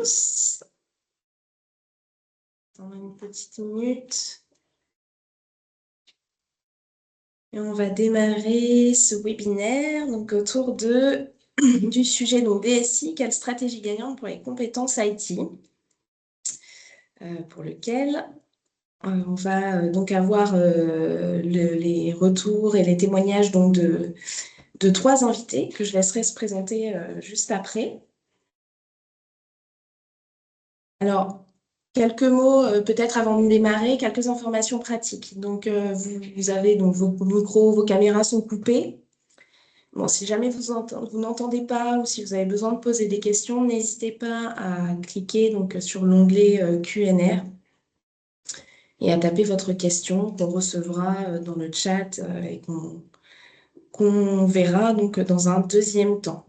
tous. Attendez une petite minute. Et on va démarrer ce webinaire donc, autour du sujet donc, DSI, quelle stratégie gagnante pour les compétences IT, pour lequel on va donc avoir les retours et les témoignages donc, de 3 invités que je laisserai se présenter juste après. Alors, quelques mots peut-être avant de démarrer, quelques informations pratiques. Donc, vous avez donc vos micros, vos caméras sont coupées. Bon, si jamais vous n'entendez pas ou si vous avez besoin de poser des questions, n'hésitez pas à cliquer donc, sur l'onglet Q&R et à taper votre question qu'on recevra dans le chat et qu'on verra donc dans un deuxième temps.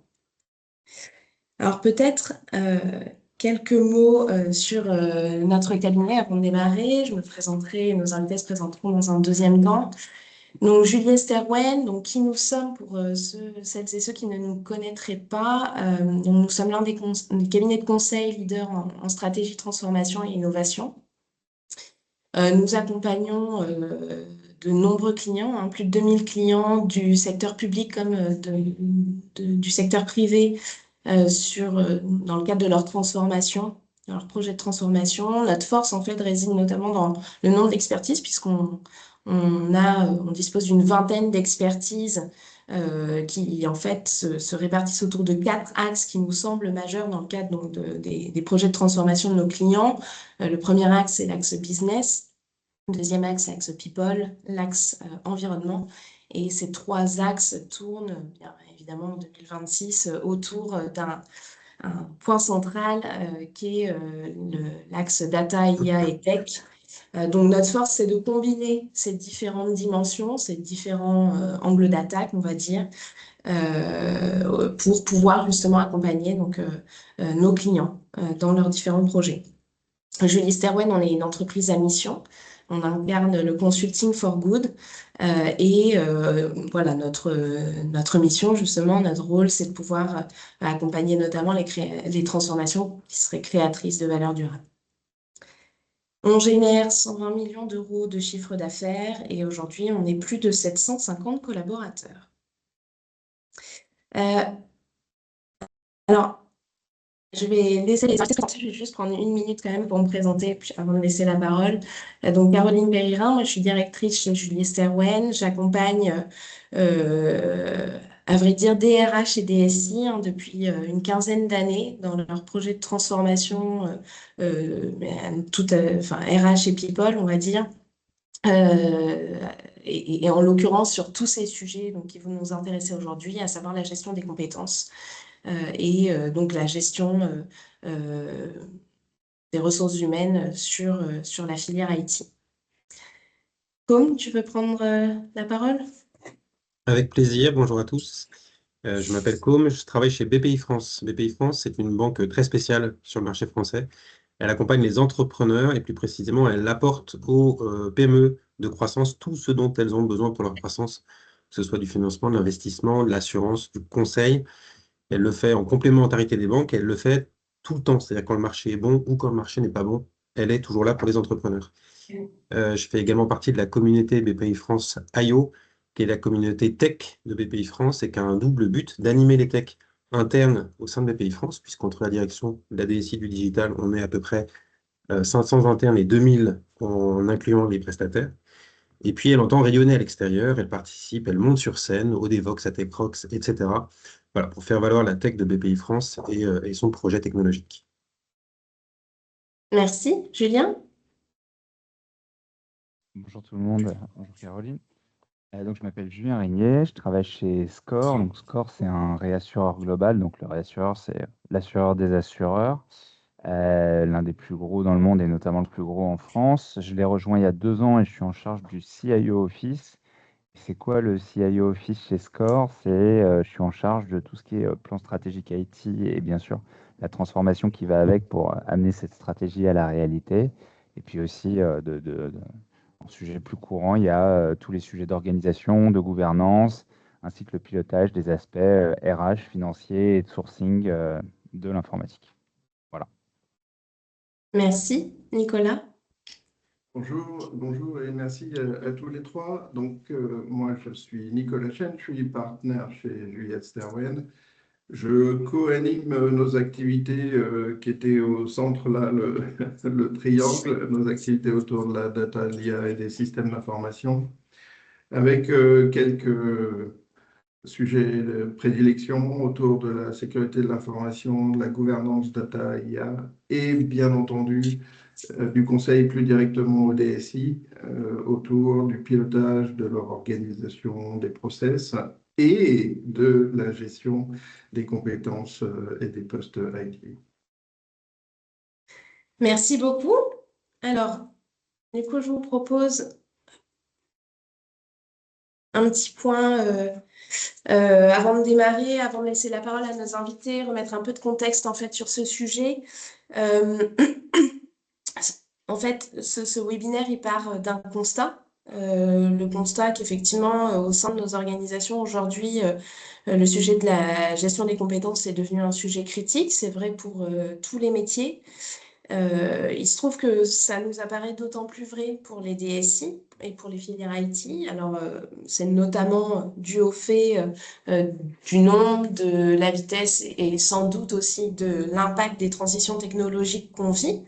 Alors peut-être quelques mots sur notre cabinet avant de démarrer. Je me présenterai, nos invités se présenteront dans un deuxième temps. Donc Julie Sterwen, donc qui nous sommes pour celles et ceux qui ne nous connaîtraient pas. Donc, nous sommes l'un des cabinets de conseil leaders en stratégie, transformation et innovation. Nous accompagnons de nombreux clients, hein, plus de 2000 clients du secteur public comme du secteur privé dans le cadre de leur transformation, de leur projet de transformation. Notre force, en fait, réside notamment dans le nombre d'expertises, on dispose d'une vingtaine d'expertises qui, en fait, se répartissent autour de 4 axes qui nous semblent majeurs dans le cadre donc, des projets de transformation de nos clients. Le premier axe, c'est l'axe business. Le deuxième axe, l'axe people, l'axe environnement. Et ces 3 axes tournent, bien évidemment, en 2026, autour d'un point central qui est l'axe data, IA et tech. Donc, notre force, c'est de combiner ces différentes dimensions, ces différents angles d'attaque, on va dire, pour pouvoir justement accompagner donc, nos clients dans leurs différents projets. Julie Sterwen, on est une entreprise à mission. On incarne le consulting for good. Voilà, notre mission, justement, notre rôle, c'est de pouvoir accompagner notamment les transformations qui seraient créatrices de valeur durable. On génère 120 millions d'euros de chiffre d'affaires et aujourd'hui, on est plus de 750 collaborateurs. Alors, je vais laisser les artistes présenter, je vais juste prendre une minute quand même pour me présenter avant de laisser la parole. Donc, Caroline Berririn, moi je suis directrice chez Julie Sterwen. J'accompagne, à vrai dire, DRH et DSI depuis une quinzaine d'années dans leurs projets de transformation, RH et People, on va dire. Et en l'occurrence sur tous ces sujets donc, qui vont nous intéresser aujourd'hui, à savoir la gestion des compétences. Donc la gestion des ressources humaines sur la filière IT. Côme, tu veux prendre la parole? Avec plaisir, bonjour à tous. Je m'appelle Côme, je travaille chez BPI France. BPI France, c'est une banque très spéciale sur le marché français. Elle accompagne les entrepreneurs et plus précisément, elle apporte aux PME de croissance tout ce dont elles ont besoin pour leur croissance, que ce soit du financement, de l'investissement, de l'assurance, du conseil. Elle le fait en complémentarité des banques, elle le fait tout le temps, c'est-à-dire quand le marché est bon ou quand le marché n'est pas bon, elle est toujours là pour les entrepreneurs. Je fais également partie de la communauté BPI France IO, qui est la communauté tech de BPI France et qui a un double but d'animer les techs internes au sein de BPI France, puisqu'entre la direction de la DSI du digital, on est à peu près 500 internes et 2000 en incluant les prestataires. Et puis, elle entend rayonner à l'extérieur, elle participe, elle monte sur scène au Devox, à TechRox, etc. Voilà, pour faire valoir la tech de BPI France et son projet technologique. Merci. Julien? Bonjour tout le monde, bonjour Caroline. Donc, je m'appelle Julien Régnier, je travaille chez SCOR. Donc, SCOR, c'est un réassureur global. Donc, le réassureur, c'est l'assureur des assureurs, l'un des plus gros dans le monde et notamment le plus gros en France. Je l'ai rejoint il y a 2 ans et je suis en charge du CIO Office. C'est quoi le CIO Office chez SCOR? Je suis en charge de tout ce qui est plan stratégique IT et bien sûr la transformation qui va avec pour amener cette stratégie à la réalité. Et puis aussi, en sujet plus courant, il y a tous les sujets d'organisation, de gouvernance, ainsi que le pilotage des aspects RH, financiers et de sourcing de l'informatique. Voilà. Merci. Nicolas? Bonjour et merci à tous les trois. Donc, moi, je suis Nicolas Chen, je suis partenaire chez Juliette Sterwen. Je co-anime nos activités qui étaient au centre, là, le triangle, nos activités autour de la data, l'IA et des systèmes d'information, avec quelques sujets de prédilection autour de la sécurité de l'information, de la gouvernance data, IA, et bien entendu, du conseil plus directement au DSI autour du pilotage de leur organisation, des process et de la gestion des compétences et des postes IT. Merci beaucoup. Alors, du coup, je vous propose un petit point avant de démarrer, avant de laisser la parole à nos invités, remettre un peu de contexte en fait sur ce sujet. Euh, En fait, ce webinaire, il part d'un constat. Le constat qu'effectivement, au sein de nos organisations aujourd'hui, le sujet de la gestion des compétences est devenu un sujet critique. C'est vrai pour tous les métiers. Il se trouve que ça nous apparaît d'autant plus vrai pour les DSI et pour les filières IT. Alors, c'est notamment dû au fait du nombre, de la vitesse et sans doute aussi de l'impact des transitions technologiques qu'on vit,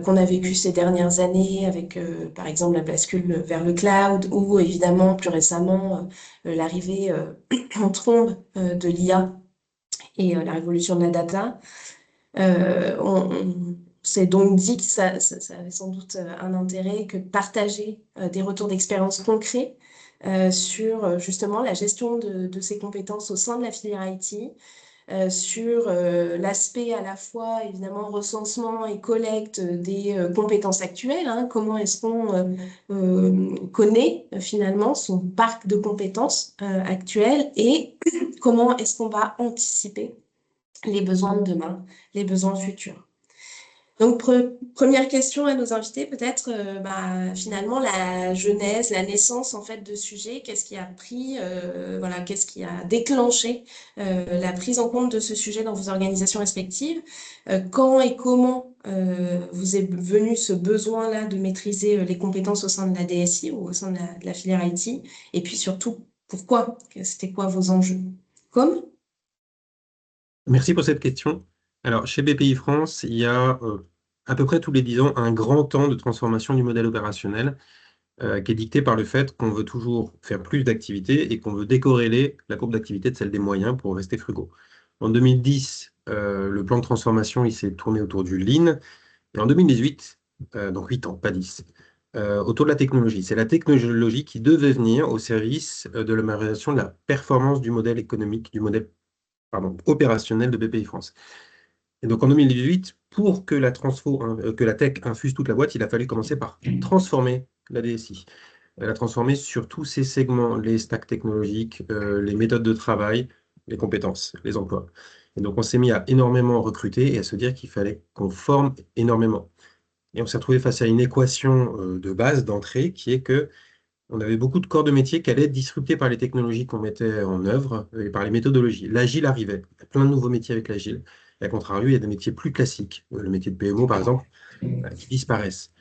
qu'on a vécu ces dernières années avec, par exemple, la bascule vers le cloud ou évidemment plus récemment l'arrivée en trombe de l'IA et la révolution de la data. On s'est donc dit que ça avait sans doute un intérêt que de partager des retours d'expérience concrets sur justement la gestion de ces compétences au sein de la filière IT, sur l'aspect à la fois évidemment recensement et collecte des compétences actuelles, hein, comment est-ce qu'on connaît finalement son parc de compétences actuelles et comment est-ce qu'on va anticiper les besoins de demain, les besoins futurs. Donc, première question à nos invités, peut-être finalement la genèse, la naissance en fait de ce sujet, qu'est-ce qui a pris, voilà, qu'est-ce qui a déclenché la prise en compte de ce sujet dans vos organisations respectives, quand et comment vous est venu ce besoin-là de maîtriser les compétences au sein de la DSI ou au sein de la filière IT, et puis surtout, pourquoi? C'était quoi vos enjeux? Comme? Merci pour cette question. Alors, chez BPI France, il y a à peu près tous les 10 ans un grand temps de transformation du modèle opérationnel qui est dicté par le fait qu'on veut toujours faire plus d'activités et qu'on veut décorréler la courbe d'activité de celle des moyens pour rester frugaux. En 2010, le plan de transformation il s'est tourné autour du Lean. Et en 2018, donc 8 ans, pas 10, autour de la technologie. C'est la technologie qui devait venir au service de l'amélioration de la performance du modèle économique, du modèle opérationnel de BPI France. Et donc en 2018, pour que que la tech infuse toute la boîte, il a fallu commencer par transformer la DSI. La transformer sur tous ces segments, les stacks technologiques, les méthodes de travail, les compétences, les emplois. Et donc on s'est mis à énormément recruter et à se dire qu'il fallait qu'on forme énormément. Et on s'est retrouvé face à une équation de base, d'entrée, qui est que on avait beaucoup de corps de métier qui allaient être disruptés par les technologies qu'on mettait en œuvre et par les méthodologies. L'agile arrivait. Il y a plein de nouveaux métiers avec l'agile. Et à contrario, il y a des métiers plus classiques, le métier de PMO par exemple, qui disparaissent.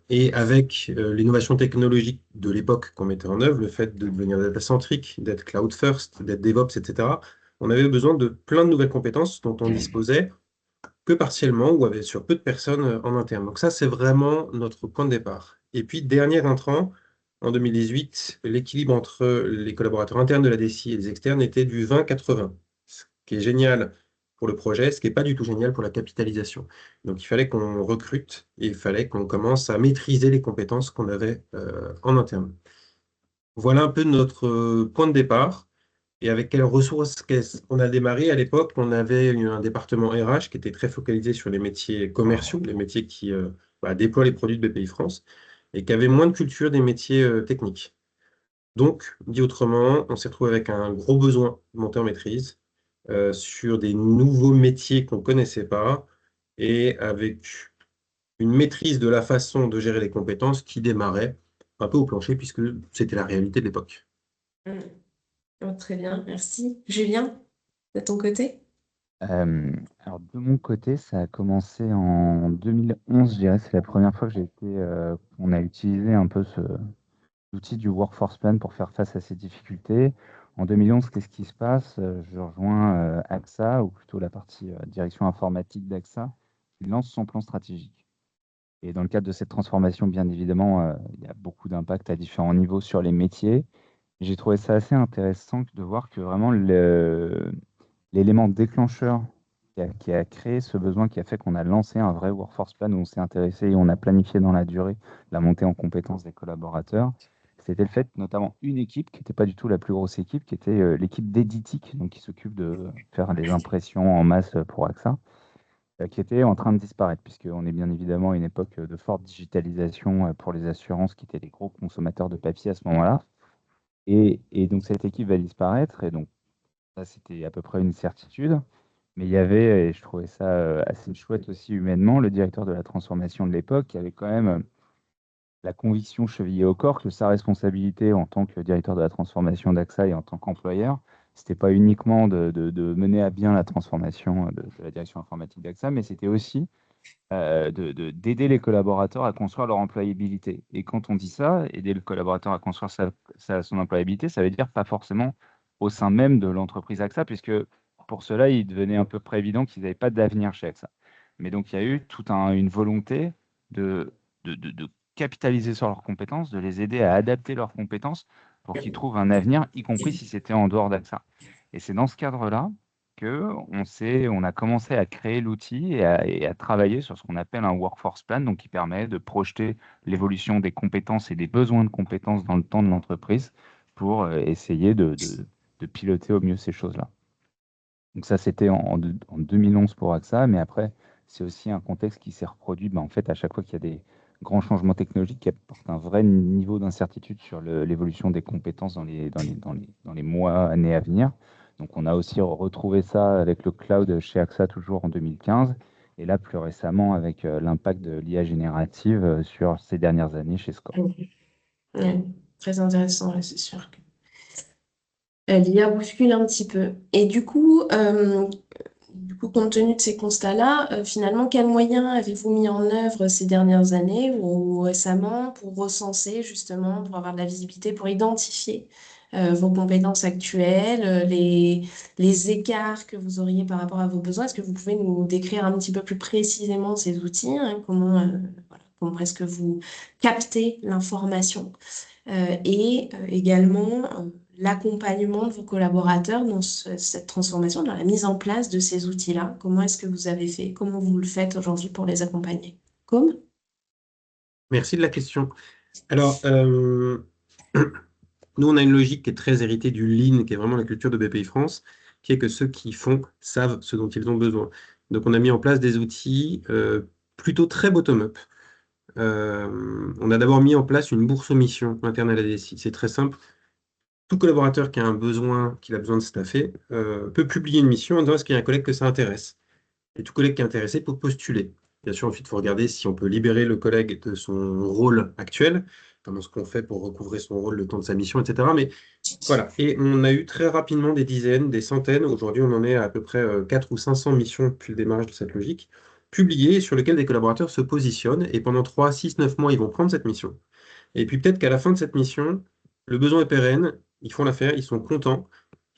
Et avec l'innovation technologique de l'époque qu'on mettait en œuvre, le fait de devenir data-centrique, d'être cloud first, d'être DevOps, etc., on avait besoin de plein de nouvelles compétences dont on disposait que partiellement ou avec sur peu de personnes en interne. Donc ça, c'est vraiment notre point de départ. Et puis, dernier intrant, en 2018, l'équilibre entre les collaborateurs internes de la DSI et les externes était du 20-80, ce qui est génial pour le projet, ce qui n'est pas du tout génial pour la capitalisation. Donc il fallait qu'on recrute et il fallait qu'on commence à maîtriser les compétences qu'on avait en interne. Voilà un peu notre point de départ. Et avec quelles ressources on a démarré à l'époque? On avait un département RH qui était très focalisé sur les métiers commerciaux, les métiers qui déploient les produits de BPI France, et qui avait moins de culture des métiers techniques. Donc, dit autrement, on s'est retrouvé avec un gros besoin de monter en maîtrise sur des nouveaux métiers qu'on ne connaissait pas, et avec une maîtrise de la façon de gérer les compétences qui démarrait un peu au plancher, puisque c'était la réalité de l'époque. Oh, très bien, merci. Julien, de ton côté? Alors de mon côté, ça a commencé en 2011, je dirais. C'est la première fois que on a utilisé un peu l'outil du Workforce Plan pour faire face à ces difficultés. En 2011, qu'est-ce qui se passe? Je rejoins AXA, ou plutôt la partie direction informatique d'AXA, qui lance son plan stratégique. Et dans le cadre de cette transformation, bien évidemment, il y a beaucoup d'impacts à différents niveaux sur les métiers. J'ai trouvé ça assez intéressant de voir que vraiment l'élément déclencheur qui a créé ce besoin, qui a fait qu'on a lancé un vrai Workforce Plan où on s'est intéressé et on a planifié dans la durée la montée en compétences des collaborateurs, c'était le fait, notamment une équipe qui n'était pas du tout la plus grosse équipe, qui était l'équipe d'Editic, donc qui s'occupe de faire les impressions en masse pour AXA, qui était en train de disparaître, puisqu'on est bien évidemment à une époque de forte digitalisation pour les assurances, qui étaient les gros consommateurs de papier à ce moment-là. Et donc cette équipe va disparaître, et donc ça c'était à peu près une certitude. Mais il y avait, et je trouvais ça assez chouette aussi humainement, le directeur de la transformation de l'époque, qui avait quand même la conviction chevillée au corps que sa responsabilité en tant que directeur de la transformation d'AXA et en tant qu'employeur, c'était pas uniquement de mener à bien la transformation de la direction informatique d'AXA, mais c'était aussi d'aider les collaborateurs à construire leur employabilité. Et quand on dit ça, aider le collaborateur à construire son employabilité, ça veut dire pas forcément au sein même de l'entreprise AXA, puisque pour cela, il devenait un peu près évident qu'ils n'avaient pas d'avenir chez AXA. Mais donc, il y a eu toute une volonté de capitaliser sur leurs compétences, de les aider à adapter leurs compétences pour qu'ils trouvent un avenir, y compris si c'était en dehors d'AXA. Et c'est dans ce cadre-là on a commencé à créer l'outil et à travailler sur ce qu'on appelle un workforce plan, donc qui permet de projeter l'évolution des compétences et des besoins de compétences dans le temps de l'entreprise pour essayer de piloter au mieux ces choses-là. Donc ça, c'était en 2011 pour AXA, mais après, c'est aussi un contexte qui s'est reproduit en fait, à chaque fois qu'il y a des grands changements technologiques qui apportent un vrai niveau d'incertitude sur l'évolution des compétences dans les mois, années à venir. Donc on a aussi retrouvé ça avec le cloud chez AXA toujours en 2015, et là plus récemment avec l'impact de l'IA générative sur ces dernières années chez Score. Ouais, très intéressant, ouais, c'est sûr. L'IA bouscule un petit peu. Et du coup, compte tenu de ces constats-là, finalement, quels moyens avez-vous mis en œuvre ces dernières années ou récemment pour recenser justement, pour avoir de la visibilité, pour identifier vos compétences actuelles, les écarts que vous auriez par rapport à vos besoins? Est-ce que vous pouvez nous décrire un petit peu plus précisément ces outils, hein, comment est-ce que vous captez l'information? Et également l'accompagnement de vos collaborateurs dans cette transformation, dans la mise en place de ces outils-là. Comment est-ce que vous avez fait? Comment vous le faites aujourd'hui pour les accompagner? Comme? Merci de la question. Alors, nous, on a une logique qui est très héritée du Lean, qui est vraiment la culture de BPI France, qui est que ceux qui font savent ce dont ils ont besoin. Donc, on a mis en place des outils plutôt très bottom-up. On a d'abord mis en place une bourse aux missions interne à la DSI. C'est très simple. Tout collaborateur qui a un besoin, qu'il a besoin de staffer, peut publier une mission en disant est-ce qu'il y a un collègue que ça intéresse. Et tout collègue qui est intéressé peut postuler. Bien sûr, ensuite, il faut regarder si on peut libérer le collègue de son rôle actuel, comment ce qu'on fait pour recouvrer son rôle le temps de sa mission, etc. Mais voilà. Et on a eu très rapidement des dizaines, des centaines. Aujourd'hui, on en est à peu près 400 ou 500 missions depuis le démarrage de cette logique, publiées sur lesquelles des collaborateurs se positionnent. Et pendant 3, 6, 9 mois, ils vont prendre cette mission. Et puis peut-être qu'à la fin de cette mission, le besoin est pérenne, ils font l'affaire, ils sont contents,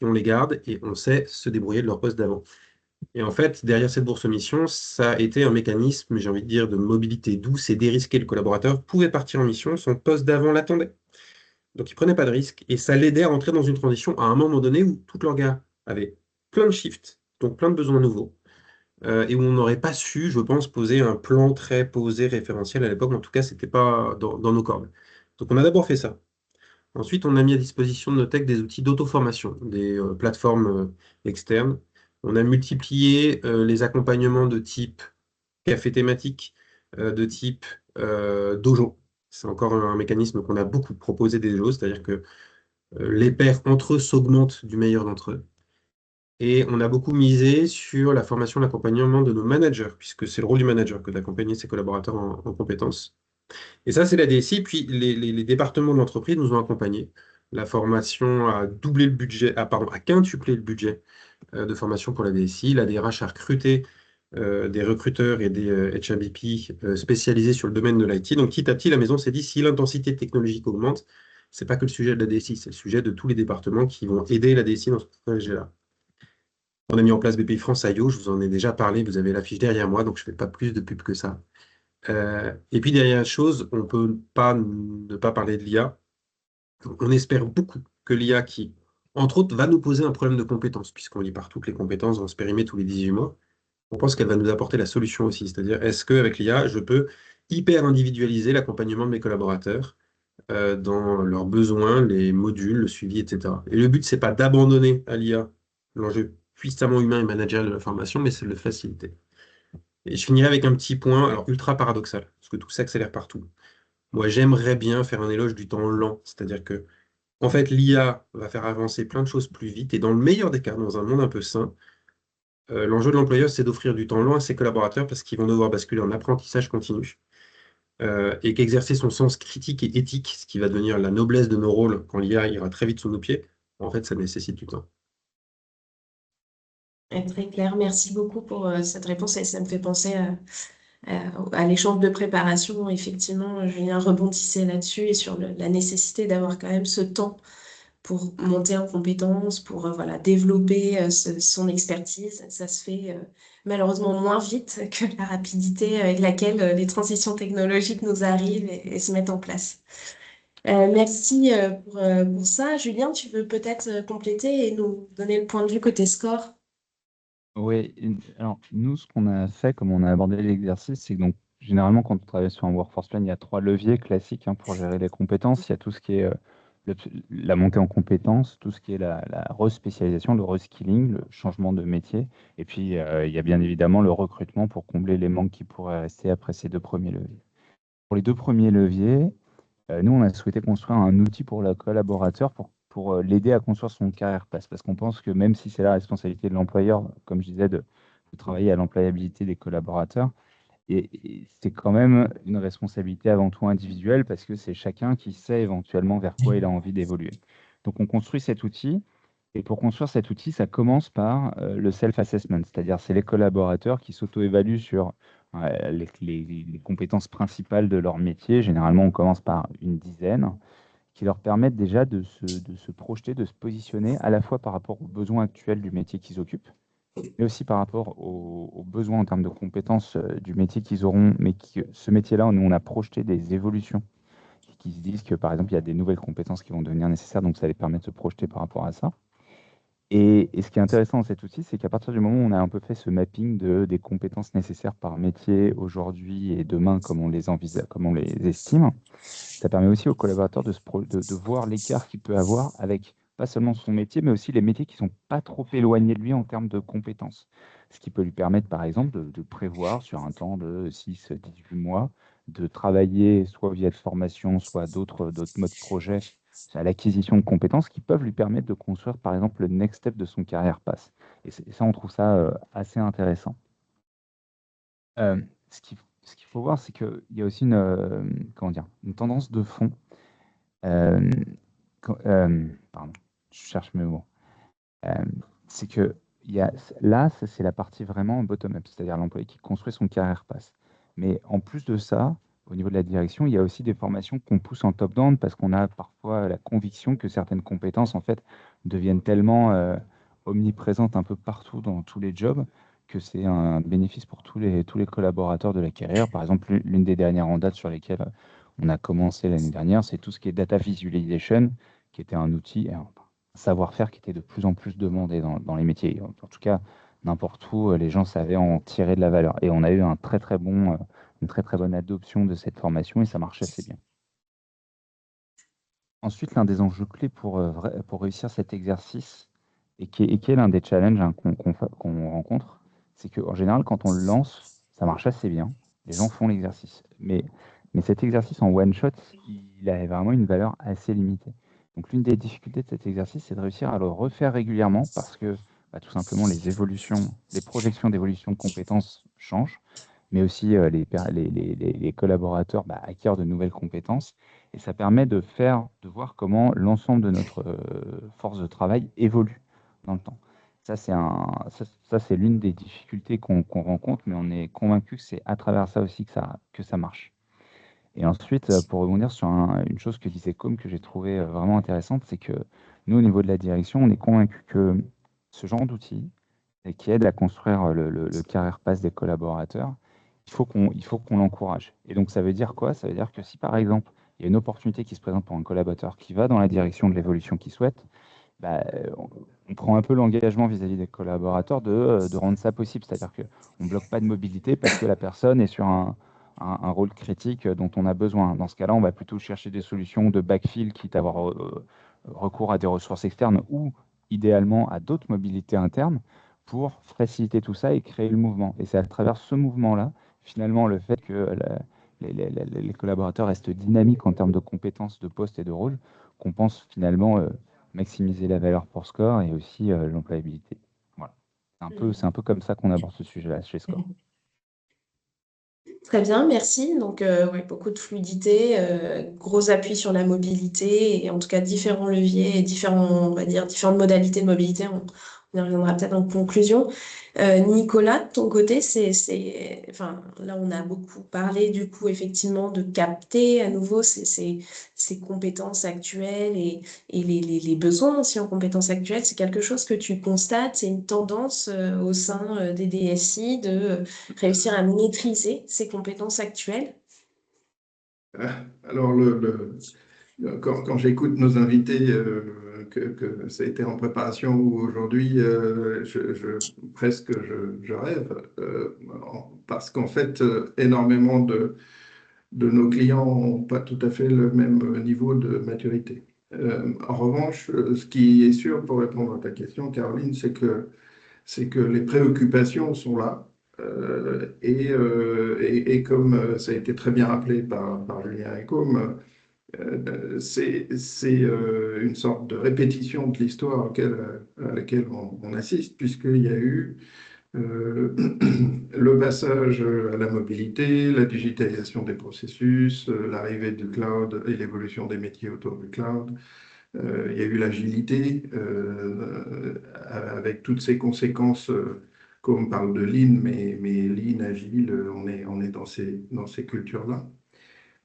et on les garde et on sait se débrouiller de leur poste d'avant. Et en fait, derrière cette bourse mission, ça a été un mécanisme, j'ai envie de dire, de mobilité douce et dérisquée. Le collaborateur pouvait partir en mission, son poste d'avant l'attendait. Donc il prenait pas de risque et ça l'aidait à rentrer dans une transition à un moment donné où tout l'orga avait plein de shifts, donc plein de besoins nouveaux, et où on n'aurait pas su, je pense, poser un plan très posé, référentiel à l'époque. En tout cas, c'était pas dans nos cordes. Donc on a d'abord fait ça. Ensuite, on a mis à disposition de nos techs des outils d'auto-formation, des plateformes externes. On a multiplié les accompagnements de type café thématique, de type dojo. C'est encore un mécanisme qu'on a beaucoup proposé des dojos, c'est-à-dire que les pairs entre eux s'augmentent du meilleur d'entre eux. Et on a beaucoup misé sur la formation, l'accompagnement de nos managers, puisque c'est le rôle du manager que d'accompagner ses collaborateurs en compétences. Et ça, c'est la DSI. Puis les départements de l'entreprise nous ont accompagnés. La formation a doublé le budget, pardon, a quintuplé le budget de formation pour la DSI. La DRH a recruté des recruteurs et des HRBP spécialisés sur le domaine de l'IT. Donc, petit à petit, la maison s'est dit, si l'intensité technologique augmente, c'est pas que le sujet de la DSI, c'est le sujet de tous les départements qui vont aider la DSI dans ce projet-là. On a mis en place BPI France IO, je vous en ai déjà parlé, vous avez l'affiche derrière moi, donc je ne fais pas plus de pub que ça. Et puis, derrière chose, on ne peut pas ne pas parler de l'IA. On espère beaucoup que l'IA qui, entre autres, va nous poser un problème de compétences, puisqu'on lit partout que les compétences vont se périmer tous les 18 mois. On pense qu'elle va nous apporter la solution aussi. C'est-à-dire, est-ce qu'avec l'IA, je peux hyper individualiser l'accompagnement de mes collaborateurs dans leurs besoins, les modules, le suivi, etc. Et le but, c'est pas d'abandonner à l'IA l'enjeu puissamment humain et managérial de la formation, mais c'est de le faciliter. Et je finirai avec un petit point, alors ultra paradoxal, parce que tout s'accélère partout. Moi, j'aimerais bien faire un éloge du temps lent, c'est-à-dire que, en fait, l'IA va faire avancer plein de choses plus vite, et dans le meilleur des cas, dans un monde un peu sain, l'enjeu de l'employeur, c'est d'offrir du temps long à ses collaborateurs parce qu'ils vont devoir basculer en apprentissage continu et qu'exercer son sens critique et éthique, ce qui va devenir la noblesse de nos rôles quand l'IA ira très vite sous nos pieds, en fait, ça nécessite du temps. Très clair. Merci beaucoup pour cette réponse et ça me fait penser à l'échange de préparation. Effectivement, Julien rebondissait là-dessus et sur la nécessité d'avoir quand même ce temps pour monter en compétences, pour voilà, développer son expertise. Ça se fait malheureusement moins vite que la rapidité avec laquelle les transitions technologiques nous arrivent et se mettent en place. Merci pour ça. Julien, tu veux peut-être compléter et nous donner le point de vue côté score? Oui, alors nous, ce qu'on a fait, comme on a abordé l'exercice, c'est que donc généralement, quand on travaille sur un workforce plan, il y a 3 leviers classiques pour gérer les compétences. Il y a tout ce qui est la montée en compétences, tout ce qui est la respécialisation, le reskilling, le changement de métier. Et puis, il y a bien évidemment le recrutement pour combler les manques qui pourraient rester après ces 2 premiers leviers. Pour les 2 premiers leviers, nous, on a souhaité construire un outil pour le collaborateur pour l'aider à construire son carrière path. Parce qu'on pense que même si c'est la responsabilité de l'employeur, comme je disais, de travailler à l'employabilité des collaborateurs, et c'est quand même une responsabilité avant tout individuelle parce que c'est chacun qui sait éventuellement vers quoi il a envie d'évoluer. Donc, on construit cet outil. Et pour construire cet outil, ça commence par le self-assessment, c'est-à-dire c'est les collaborateurs qui s'auto-évaluent sur les compétences principales de leur métier. Généralement, on commence par une dizaine, qui leur permettent déjà de se projeter, de se positionner à la fois par rapport aux besoins actuels du métier qu'ils occupent, mais aussi par rapport aux besoins en termes de compétences du métier qu'ils auront, mais ce métier-là, nous, on a projeté des évolutions qui se disent que, par exemple, il y a des nouvelles compétences qui vont devenir nécessaires, donc ça les permet de se projeter par rapport à ça. Et ce qui est intéressant dans cet outil, c'est qu'à partir du moment où on a un peu fait ce mapping des compétences nécessaires par métier aujourd'hui et demain, comme on les envisage, comme on les estime, ça permet aussi aux collaborateurs de voir l'écart qu'il peut avoir avec pas seulement son métier, mais aussi les métiers qui sont pas trop éloignés de lui en termes de compétences. Ce qui peut lui permettre, par exemple, de prévoir sur un temps de 6-18 mois, de travailler soit via de formation, soit d'autres modes projet à l'acquisition de compétences qui peuvent lui permettre de construire, par exemple, le next step de son carrière path. Et ça, on trouve ça assez intéressant. Euh, ce qu'il faut voir, c'est qu'il y a aussi comment dire, une tendance de fond. Euh, pardon, je cherche mes mots. Euh, c'est que là, ça, c'est la partie vraiment bottom-up, c'est-à-dire l'employé qui construit son carrière path. Mais en plus de ça, au niveau de la direction, il y a aussi des formations qu'on pousse en top-down parce qu'on a parfois la conviction que certaines compétences, en fait, deviennent tellement omniprésentes un peu partout dans tous les jobs que c'est un bénéfice pour tous les collaborateurs de la carrière. Par exemple, l'une des dernières en date sur lesquelles on a commencé l'année dernière, c'est tout ce qui est data visualization, qui était un outil, un savoir-faire qui était de plus en plus demandé dans les métiers. En tout cas, n'importe où, les gens savaient en tirer de la valeur. Et on a eu une très très bonne adoption de cette formation et ça marchait assez bien. Ensuite, l'un des enjeux clés pour réussir cet exercice et qui est l'un des challenges qu'on rencontre, c'est qu'en général, quand on le lance, ça marche assez bien. Les gens font l'exercice. Mais cet exercice en one-shot, il a vraiment une valeur assez limitée. Donc, l'une des difficultés de cet exercice, c'est de réussir à le refaire régulièrement parce que tout simplement, les projections d'évolution de compétences changent, mais aussi les collaborateurs acquièrent de nouvelles compétences. Et ça permet de voir comment l'ensemble de notre force de travail évolue dans le temps. C'est l'une des difficultés qu'on rencontre, mais on est convaincu que c'est à travers ça aussi que ça marche. Et ensuite, pour rebondir sur une chose que disait Com que j'ai trouvé vraiment intéressante, c'est que nous, au niveau de la direction, on est convaincu que ce genre d'outils qui aide à construire le carrière pass des collaborateurs, il faut qu'on l'encourage. Et donc, ça veut dire quoi? Ça veut dire que si, par exemple, il y a une opportunité qui se présente pour un collaborateur qui va dans la direction de l'évolution qu'il souhaite, bah, on prend un peu l'engagement vis-à-vis des collaborateurs de rendre ça possible. C'est-à-dire qu'on ne bloque pas de mobilité parce que la personne est sur un rôle critique dont on a besoin. Dans ce cas-là, on va plutôt chercher des solutions de backfill, quitte à avoir recours à des ressources externes ou idéalement à d'autres mobilités internes pour faciliter tout ça et créer le mouvement. Et c'est à travers ce mouvement-là, finalement, le fait que les collaborateurs restent dynamiques en termes de compétences, de postes et de rôles, qu'on pense finalement maximiser la valeur pour Score et aussi l'employabilité. Voilà. C'est un peu comme ça qu'on aborde ce sujet-là chez Score. Très bien, merci. Donc, ouais, beaucoup de fluidité, gros appui sur la mobilité et en tout cas différents leviers et on va dire, différentes modalités de mobilité. On y reviendra peut-être en conclusion. Nicolas, de ton côté, enfin, là, on a beaucoup parlé du coup, effectivement, de capter à nouveau ces compétences actuelles et les besoins aussi en compétences actuelles. C'est quelque chose que tu constates, c'est une tendance au sein des DSI de réussir à maîtriser ses compétences actuelles. Alors, quand j'écoute nos invités, que ça a été en préparation ou aujourd'hui, presque je rêve, parce qu'en fait, énormément de nos clients n'ont pas tout à fait le même niveau de maturité. En revanche, ce qui est sûr pour répondre à ta question, Caroline, c'est que les préoccupations sont là. Et comme ça a été très bien rappelé par Julien et Com, c'est une sorte de répétition de l'histoire à laquelle on assiste, puisqu'il y a eu le passage à la mobilité, la digitalisation des processus, l'arrivée du cloud et l'évolution des métiers autour du cloud. Il y a eu l'agilité avec toutes ses conséquences, comme on parle de Lean, mais Lean, agile, on est dans ces cultures-là.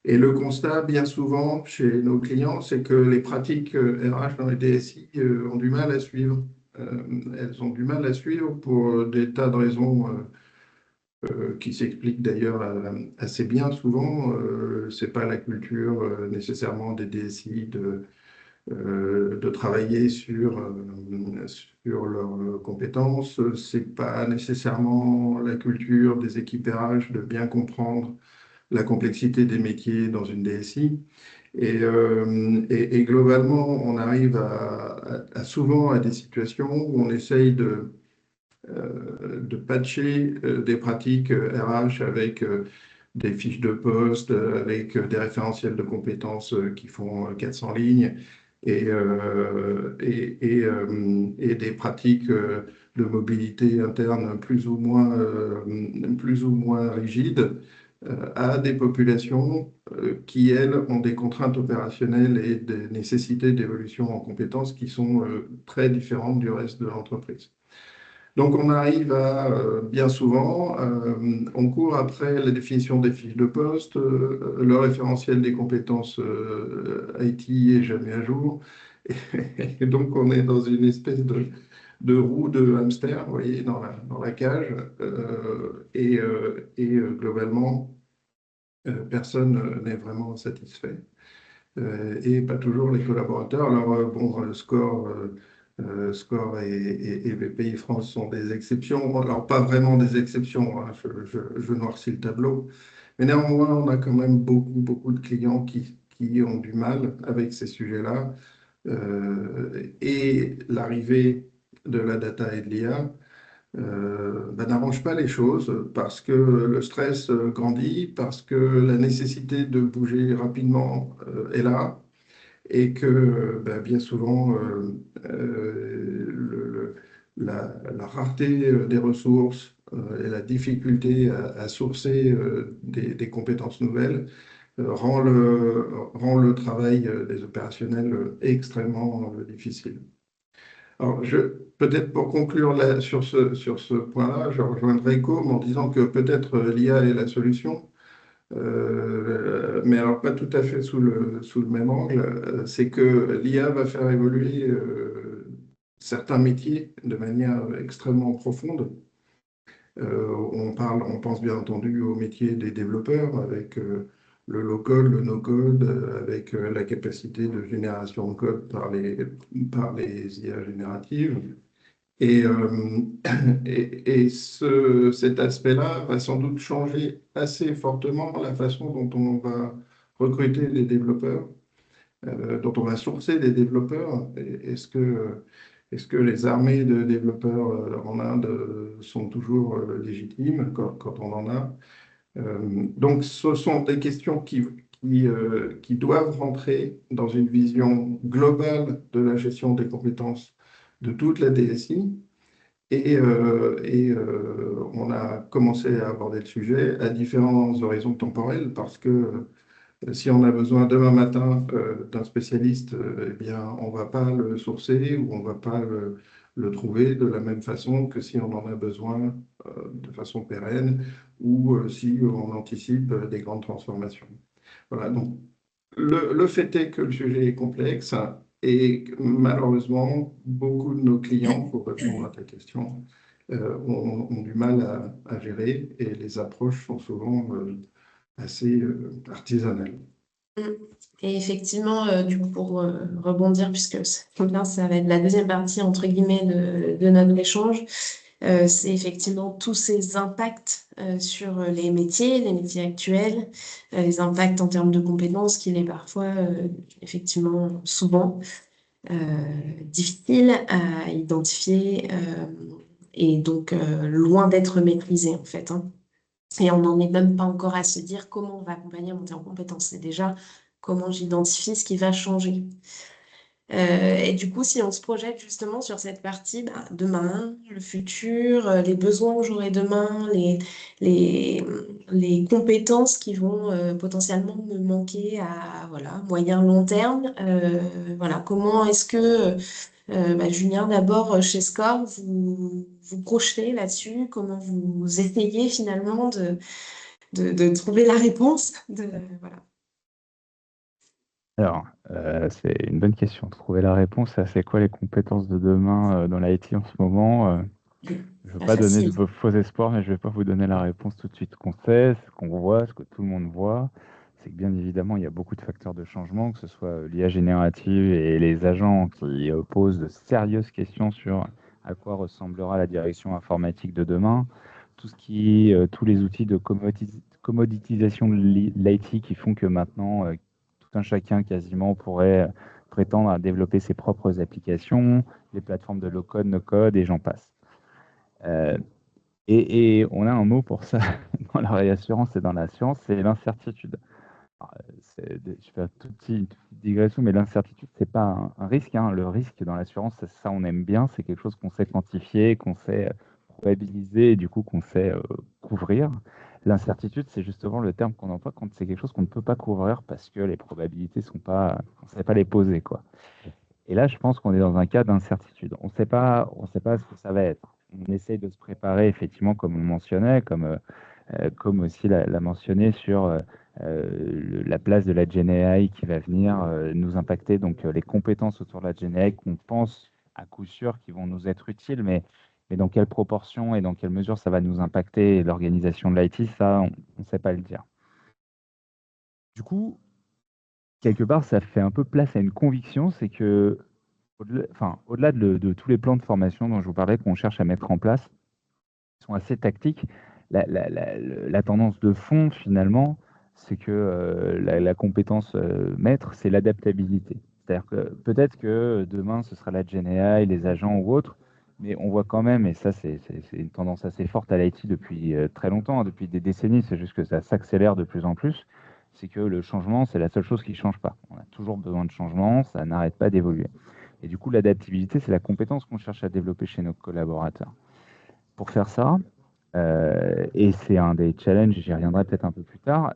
Et le constat, bien souvent, chez nos clients, c'est que les pratiques RH dans les DSI ont du mal à suivre. Elles ont du mal à suivre pour des tas de raisons qui s'expliquent d'ailleurs assez bien souvent. C'est pas la culture nécessairement des DSI de travailler sur leurs compétences. C'est pas nécessairement la culture des équipes RH de bien comprendre la complexité des métiers dans une DSI. Et globalement, on arrive souvent à des situations où on essaye de patcher des pratiques RH avec des fiches de poste, avec des référentiels de compétences qui font 400 lignes et des pratiques de mobilité interne plus ou moins rigides à des populations qui, elles, ont des contraintes opérationnelles et des nécessités d'évolution en compétences qui sont très différentes du reste de l'entreprise. Donc, on arrive bien souvent, on court après la définition des fiches de poste, le référentiel des compétences IT est jamais à jour. Et donc, on est dans une espèce de roue de hamster, vous voyez, dans la cage. Globalement, personne n'est vraiment satisfait. Et pas toujours les collaborateurs. Alors, bon, Score et BPI France sont des exceptions. Alors, pas vraiment des exceptions, hein, je noircis le tableau. Mais néanmoins, on a quand même beaucoup de clients qui ont du mal avec ces sujets-là. Et l'arrivée de la data et de l'IA n'arrange pas les choses parce que le stress grandit, parce que la nécessité de bouger rapidement est là et que bien souvent la rareté des ressources et la difficulté à sourcer des compétences nouvelles rend le travail des opérationnels extrêmement difficile. Alors, peut-être pour conclure sur ce point-là, je rejoindrai Com en disant que peut-être l'IA est la solution, mais alors pas tout à fait sous le même angle. C'est que l'IA va faire évoluer certains métiers de manière extrêmement profonde. On pense bien entendu au métier des développeurs avec le low-code, le no-code, avec la capacité de génération de code par les IA génératives. Et, cet aspect-là va sans doute changer assez fortement la façon dont on va recruter des développeurs, dont on va sourcer des développeurs. Est-ce que les armées de développeurs en Inde sont toujours légitimes quand on en a? Donc, ce sont des questions qui doivent rentrer dans une vision globale de la gestion des compétences de toute la DSI. On a commencé à aborder le sujet à différents horizons temporels parce que si on a besoin demain matin d'un spécialiste, eh bien, on ne va pas le sourcer ou on ne va pas le trouver de la même façon que si on en a besoin de façon pérenne ou si on anticipe des grandes transformations. Voilà, donc le fait est que le sujet est complexe, hein, et que, malheureusement, beaucoup de nos clients, pour répondre à ta question, ont du mal à gérer et les approches sont souvent assez artisanales. Mm. Et effectivement, du coup, pour rebondir, puisque là, ça va être la deuxième partie, entre guillemets, de notre échange, c'est effectivement tous ces impacts sur les métiers actuels, les impacts en termes de compétences qu'il est parfois, effectivement, souvent euh, difficile à identifier et donc loin d'être maîtrisé, en fait, hein. Et on n'en est même pas encore à se dire comment on va accompagner à monter en compétences. C'est déjà comment j'identifie ce qui va changer. Et du coup, si on se projette justement sur cette partie, bah, demain, le futur, les besoins que j'aurai demain, les, les compétences qui vont potentiellement me manquer à voilà, moyen, long terme, voilà, comment est-ce que, bah, Julien, d'abord chez SCORE, vous projetez là-dessus, comment vous essayez finalement de trouver la réponse voilà. Alors, c'est une bonne question. Trouver la réponse à c'est quoi les compétences de demain dans l'IT en ce moment. Je ne veux Pas pas donner de facile. vos faux espoirs, mais je ne vais pas vous donner la réponse tout de suite. Ce qu'on sait, ce qu'on voit, ce que tout le monde voit, c'est que bien évidemment, il y a beaucoup de facteurs de changement, que ce soit l'IA générative et les agents qui posent de sérieuses questions sur à quoi ressemblera la direction informatique de demain. Tous les outils de commoditisation de l'IT qui font que maintenant, tout un chacun quasiment pourrait prétendre à développer ses propres applications, les plateformes de low-code, no-code, et j'en passe. Et on a un mot pour ça dans la réassurance et dans l'assurance, c'est l'incertitude. Je fais une toute petite digression, mais l'incertitude, c'est pas un risque, hein. Le risque dans l'assurance, ça on aime bien, c'est quelque chose qu'on sait quantifier, qu'on sait probabiliser, et du coup qu'on sait couvrir. L'incertitude, c'est justement le terme qu'on emploie quand c'est quelque chose qu'on ne peut pas couvrir parce que les probabilités sont pas, on ne sait pas les poser, quoi. Et là, je pense qu'on est dans un cas d'incertitude. On sait pas ce que ça va être. On essaye de se préparer, effectivement, comme on mentionnait, comme aussi l'a mentionné sur la place de la GenAI qui va venir nous impacter. Donc, les compétences autour de la GenAI qu'on pense à coup sûr qui vont nous être utiles, mais dans quelle proportion et dans quelle mesure ça va nous impacter l'organisation de l'IT, ça, on ne sait pas le dire. Du coup, quelque part, ça fait un peu place à une conviction, c'est que au-delà de tous les plans de formation dont je vous parlais qu'on cherche à mettre en place, qui sont assez tactiques, la tendance de fond, finalement, c'est que la compétence maître, c'est l'adaptabilité. C'est-à-dire que peut-être que demain, ce sera la GenAI, les agents ou autres, mais on voit quand même, et ça, c'est une tendance assez forte à l'IT depuis très longtemps, hein, depuis des décennies, c'est juste que ça s'accélère de plus en plus, c'est que le changement, c'est la seule chose qui ne change pas. On a toujours besoin de changement, ça n'arrête pas d'évoluer. Et du coup, l'adaptabilité, c'est la compétence qu'on cherche à développer chez nos collaborateurs. Pour faire ça, et c'est un des challenges, j'y reviendrai peut-être un peu plus tard,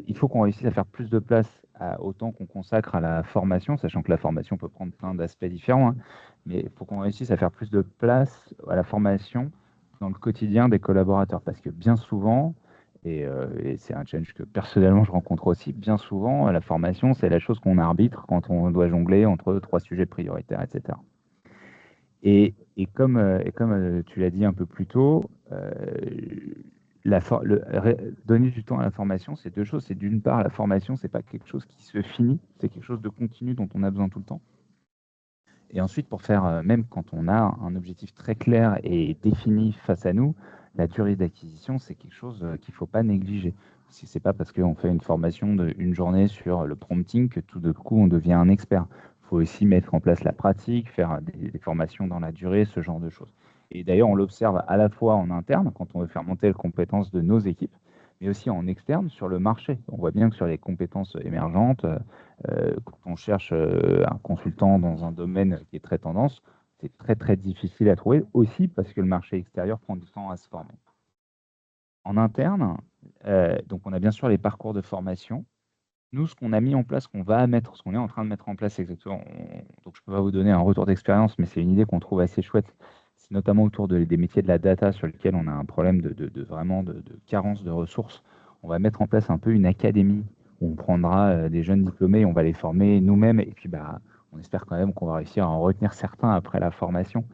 il faut qu'on réussisse à faire plus de place autant qu'on consacre à la formation, sachant que la formation peut prendre plein d'aspects différents, hein, mais il faut qu'on réussisse à faire plus de place à la formation dans le quotidien des collaborateurs. Parce que bien souvent, et c'est un challenge que personnellement je rencontre aussi, bien souvent, la formation, c'est la chose qu'on arbitre quand on doit jongler entre trois sujets prioritaires, etc. Et comme tu l'as dit un peu plus tôt, donner du temps à la formation, c'est deux choses. C'est d'une part, la formation, c'est pas quelque chose qui se finit, c'est quelque chose de continu dont on a besoin tout le temps. Et ensuite, pour faire, même quand on a un objectif très clair et défini face à nous, la durée d'acquisition, c'est quelque chose qu'il ne faut pas négliger. Si c'est pas parce qu'on fait une formation d'une journée sur le prompting que tout de coup on devient un expert. Il faut aussi mettre en place la pratique, faire des formations dans la durée, ce genre de choses. Et d'ailleurs, on l'observe à la fois en interne, quand on veut faire monter les compétences de nos équipes, mais aussi en externe sur le marché. On voit bien que sur les compétences émergentes, quand on cherche un consultant dans un domaine qui est très tendance, c'est très très difficile à trouver aussi parce que le marché extérieur prend du temps à se former. En interne, donc on a bien sûr les parcours de formation. Nous, ce qu'on a mis en place, ce qu'on est en train de mettre en place exactement, donc je ne peux pas vous donner un retour d'expérience, mais c'est une idée qu'on trouve assez chouette. C'est notamment autour des métiers de la data sur lesquels on a un problème vraiment de carence de ressources. On va mettre en place un peu une académie où on prendra des jeunes diplômés et on va les former nous-mêmes. Et puis, on espère quand même qu'on va réussir à en retenir certains après la formation.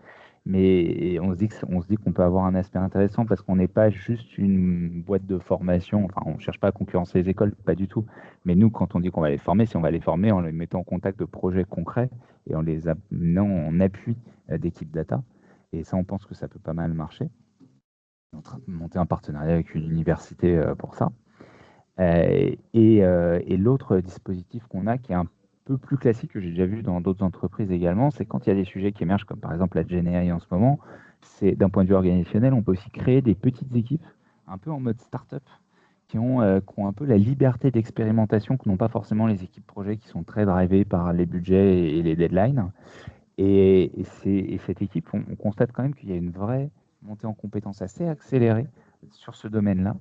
Mais on se dit qu'on peut avoir un aspect intéressant parce qu'on n'est pas juste une boîte de formation. Enfin, on ne cherche pas à concurrencer les écoles, pas du tout. Mais nous, quand on dit qu'on va les former, c'est on va les former en les mettant en contact de projets concrets et en les amenant en appui d'équipes data. Et ça, on pense que ça peut pas mal marcher. On est en train de monter un partenariat avec une université pour ça. Et l'autre dispositif qu'on a, qui est un peu plus classique, que j'ai déjà vu dans d'autres entreprises également, c'est quand il y a des sujets qui émergent, comme par exemple la GenAI en ce moment, c'est d'un point de vue organisationnel, on peut aussi créer des petites équipes, un peu en mode start-up, qui ont un peu la liberté d'expérimentation que n'ont pas forcément les équipes projets qui sont très drivées par les budgets et les deadlines. Et cette équipe, on constate quand même qu'il y a une vraie montée en compétences assez accélérée sur ce domaine-là.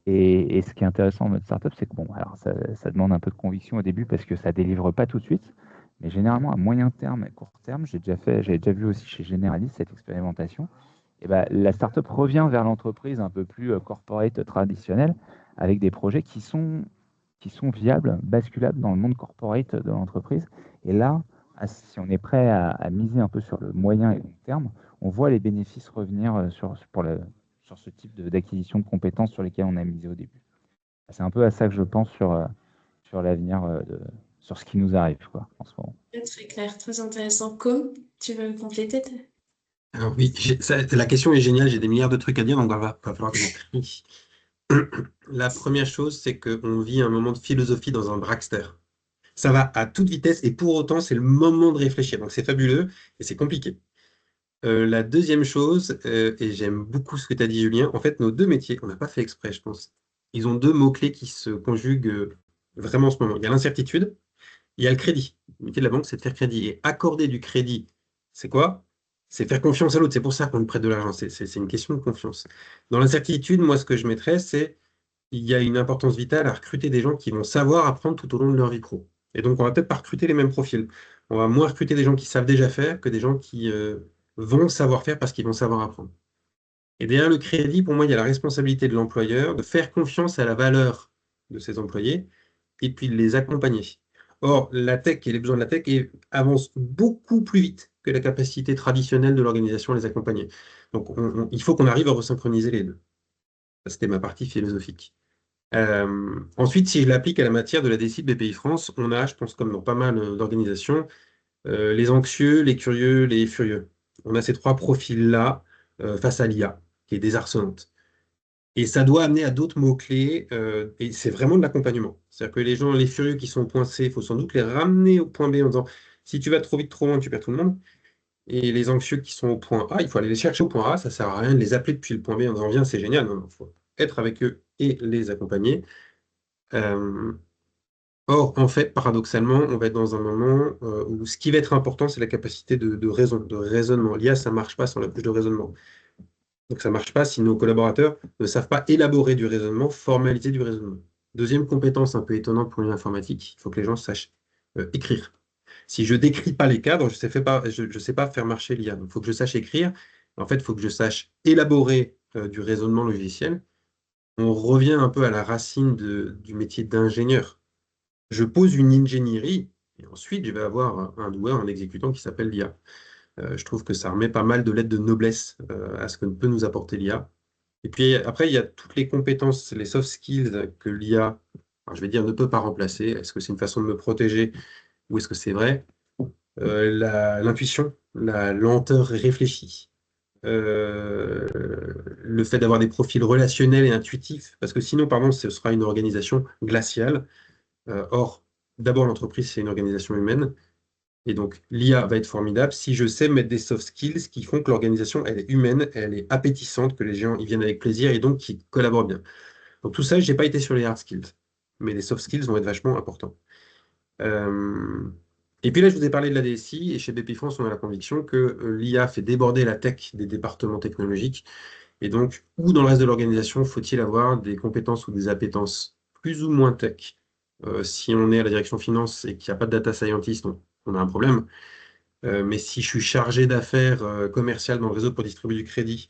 Et ce qui est intéressant en mode startup, c'est que bon, alors ça demande un peu de conviction au début parce que ça délivre pas tout de suite, mais généralement à moyen terme et court terme, j'avais déjà vu aussi chez Generali cette expérimentation. Et ben, la startup revient vers l'entreprise un peu plus corporate traditionnelle avec des projets qui sont viables, basculables dans le monde corporate de l'entreprise. Et là, si on est prêt à miser un peu sur le moyen et long terme, on voit les bénéfices revenir sur ce type d'acquisition de compétences sur lesquelles on a misé au début. C'est un peu à ça que je pense sur l'avenir, sur ce qui nous arrive quoi, en ce moment. Très clair, très intéressant. Com, tu veux compléter? Alors oui, la question est géniale, j'ai des milliards de trucs à dire, donc va falloir que je trie. La première chose, c'est qu'on vit un moment de philosophie dans un dragster. Ça va à toute vitesse et pour autant, c'est le moment de réfléchir. Donc c'est fabuleux et c'est compliqué. La deuxième chose, et j'aime beaucoup ce que tu as dit, Julien, en fait, nos deux métiers, on n'a pas fait exprès, je pense. Ils ont deux mots-clés qui se conjuguent vraiment en ce moment. Il y a l'incertitude, il y a le crédit. Le métier de la banque, c'est de faire crédit. Et accorder du crédit, c'est quoi? C'est faire confiance à l'autre. C'est pour ça qu'on lui prête de l'argent. C'est une question de confiance. Dans l'incertitude, moi, ce que je mettrais, c'est il y a une importance vitale à recruter des gens qui vont savoir apprendre tout au long de leur vie pro. Et donc, on va peut-être pas recruter les mêmes profils. On va moins recruter des gens qui savent déjà faire que des gens qui vont savoir faire parce qu'ils vont savoir apprendre. Et derrière le crédit, pour moi, il y a la responsabilité de l'employeur de faire confiance à la valeur de ses employés et puis de les accompagner. Or, la tech et les besoins de la tech avancent beaucoup plus vite que la capacité traditionnelle de l'organisation à les accompagner. Donc, il faut qu'on arrive à resynchroniser les deux. Ça, c'était ma partie philosophique. Ensuite, si je l'applique à la matière de la DSI de BPI France, on a, je pense, comme dans pas mal d'organisations, les anxieux, les curieux, les furieux. On a ces trois profils-là face à l'IA, qui est désarçonnante. Et ça doit amener à d'autres mots-clés, et c'est vraiment de l'accompagnement. C'est-à-dire que les gens, les furieux qui sont au point C, il faut sans doute les ramener au point B en disant, si tu vas trop vite, trop loin, tu perds tout le monde. Et les anxieux qui sont au point A, il faut aller les chercher au point A, ça sert à rien de les appeler depuis le point B en disant, viens, c'est génial. Non, il faut être avec eux et les accompagner. Or, en fait, paradoxalement, on va être dans un moment où ce qui va être important, c'est la capacité de raisonnement. L'IA, ça ne marche pas sans la couche de raisonnement. Donc, ça ne marche pas si nos collaborateurs ne savent pas élaborer du raisonnement, formaliser du raisonnement. Deuxième compétence un peu étonnante pour l'informatique, il faut que les gens sachent écrire. Si je décris pas les cadres, je sais pas faire marcher l'IA. Donc, il faut que je sache écrire. En fait, il faut que je sache élaborer du raisonnement logiciel. On revient un peu à la racine du métier d'ingénieur. Je pose une ingénierie et ensuite je vais avoir un doueur, un exécutant qui s'appelle l'IA. Je trouve que ça remet pas mal de lettres de noblesse à ce que peut nous apporter l'IA. Et puis après, il y a toutes les compétences, les soft skills que l'IA, alors, je vais dire, ne peut pas remplacer. Est-ce que c'est une façon de me protéger ou est-ce que c'est vrai? L'intuition, la lenteur réfléchie, le fait d'avoir des profils relationnels et intuitifs, parce que sinon, pardon, ce sera une organisation glaciale. Or, d'abord, l'entreprise, c'est une organisation humaine. Et donc, l'IA va être formidable si je sais mettre des soft skills qui font que l'organisation, elle est humaine, elle est appétissante, que les gens y viennent avec plaisir et donc qu'ils collaborent bien. Donc, tout ça, je n'ai pas été sur les hard skills. Mais les soft skills vont être vachement importants. Euh, Et puis là, je vous ai parlé de la DSI, et chez BP France, on a la conviction que l'IA fait déborder la tech des départements technologiques. Et donc, où dans le reste de l'organisation faut-il avoir des compétences ou des appétences plus ou moins tech? Si on est à la direction finance et qu'il n'y a pas de data scientist, on a un problème. Mais si je suis chargé d'affaires commerciales dans le réseau pour distribuer du crédit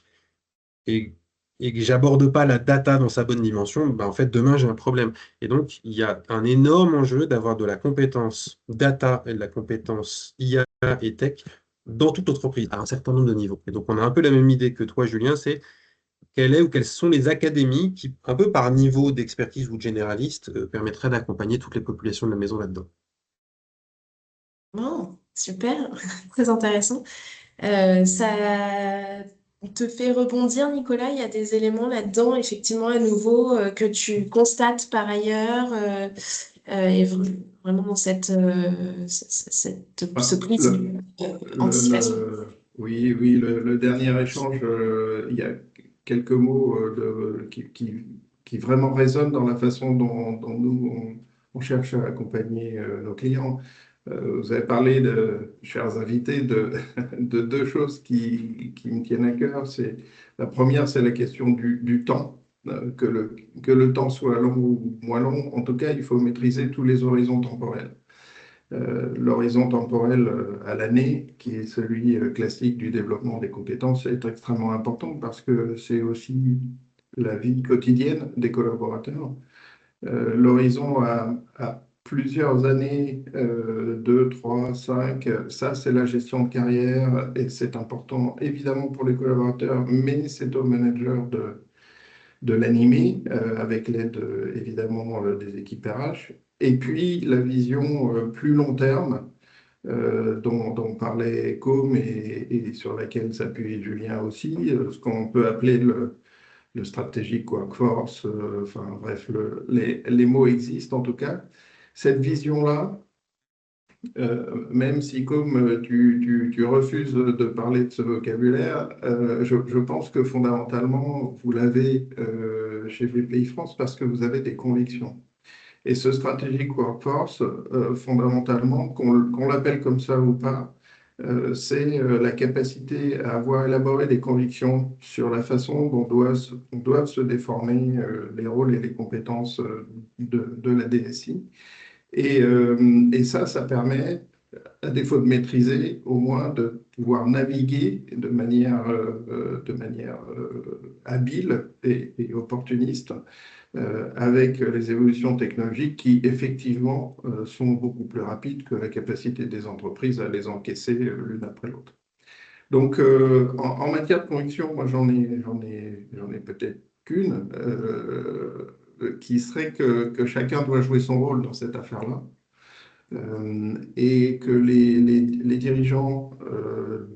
et, et que j'aborde pas la data dans sa bonne dimension, ben en fait, demain, j'ai un problème. Et donc, il y a un énorme enjeu d'avoir de la compétence data et de la compétence IA et tech dans toute l'entreprise, à un certain nombre de niveaux. Et donc, on a un peu la même idée que toi, Julien, c'est quelle est ou quelles sont les académies qui, un peu par niveau d'expertise ou de généraliste, permettraient d'accompagner toutes les populations de la maison là-dedans. Oh, super, très intéressant. Ça te fait rebondir, Nicolas, il y a des éléments là-dedans, effectivement, à nouveau, que tu constates par ailleurs, vraiment dans ce Ah, prise anticipation. oui, oui, le dernier échange, il y a quelques mots qui vraiment résonnent dans la façon dont nous, on cherche à accompagner nos clients. Vous avez parlé, chers invités, de deux choses qui me tiennent à cœur. La première, c'est la question du temps. Que le temps soit long ou moins long, en tout cas, il faut maîtriser tous les horizons temporels. L'horizon temporel à l'année, qui est celui classique du développement des compétences, est extrêmement important parce que c'est aussi la vie quotidienne des collaborateurs. L'horizon à plusieurs années, 2, 3, 5, ça c'est la gestion de carrière et c'est important évidemment pour les collaborateurs, mais c'est au manager de l'animer avec l'aide évidemment des équipes RH. Et puis la vision plus long terme dont parlait Com et sur laquelle s'appuie Julien aussi, ce qu'on peut appeler le strategic workforce, enfin bref, les mots existent en tout cas. Cette vision-là, même si comme tu refuses de parler de ce vocabulaire, je pense que fondamentalement, vous l'avez chez BPI France parce que vous avez des convictions. Et ce strategic workforce, fondamentalement, qu'on l'appelle comme ça ou pas, c'est la capacité à avoir élaboré des convictions sur la façon dont doivent se déformer les rôles et les compétences de la DSI. Et ça permet, à défaut de maîtriser, au moins de pouvoir naviguer de manière habile et opportuniste avec les évolutions technologiques qui, effectivement, sont beaucoup plus rapides que la capacité des entreprises à les encaisser l'une après l'autre. Donc, en matière de conviction, moi, j'en ai peut-être qu'une, qui serait que chacun doit jouer son rôle dans cette affaire-là. Et que les dirigeants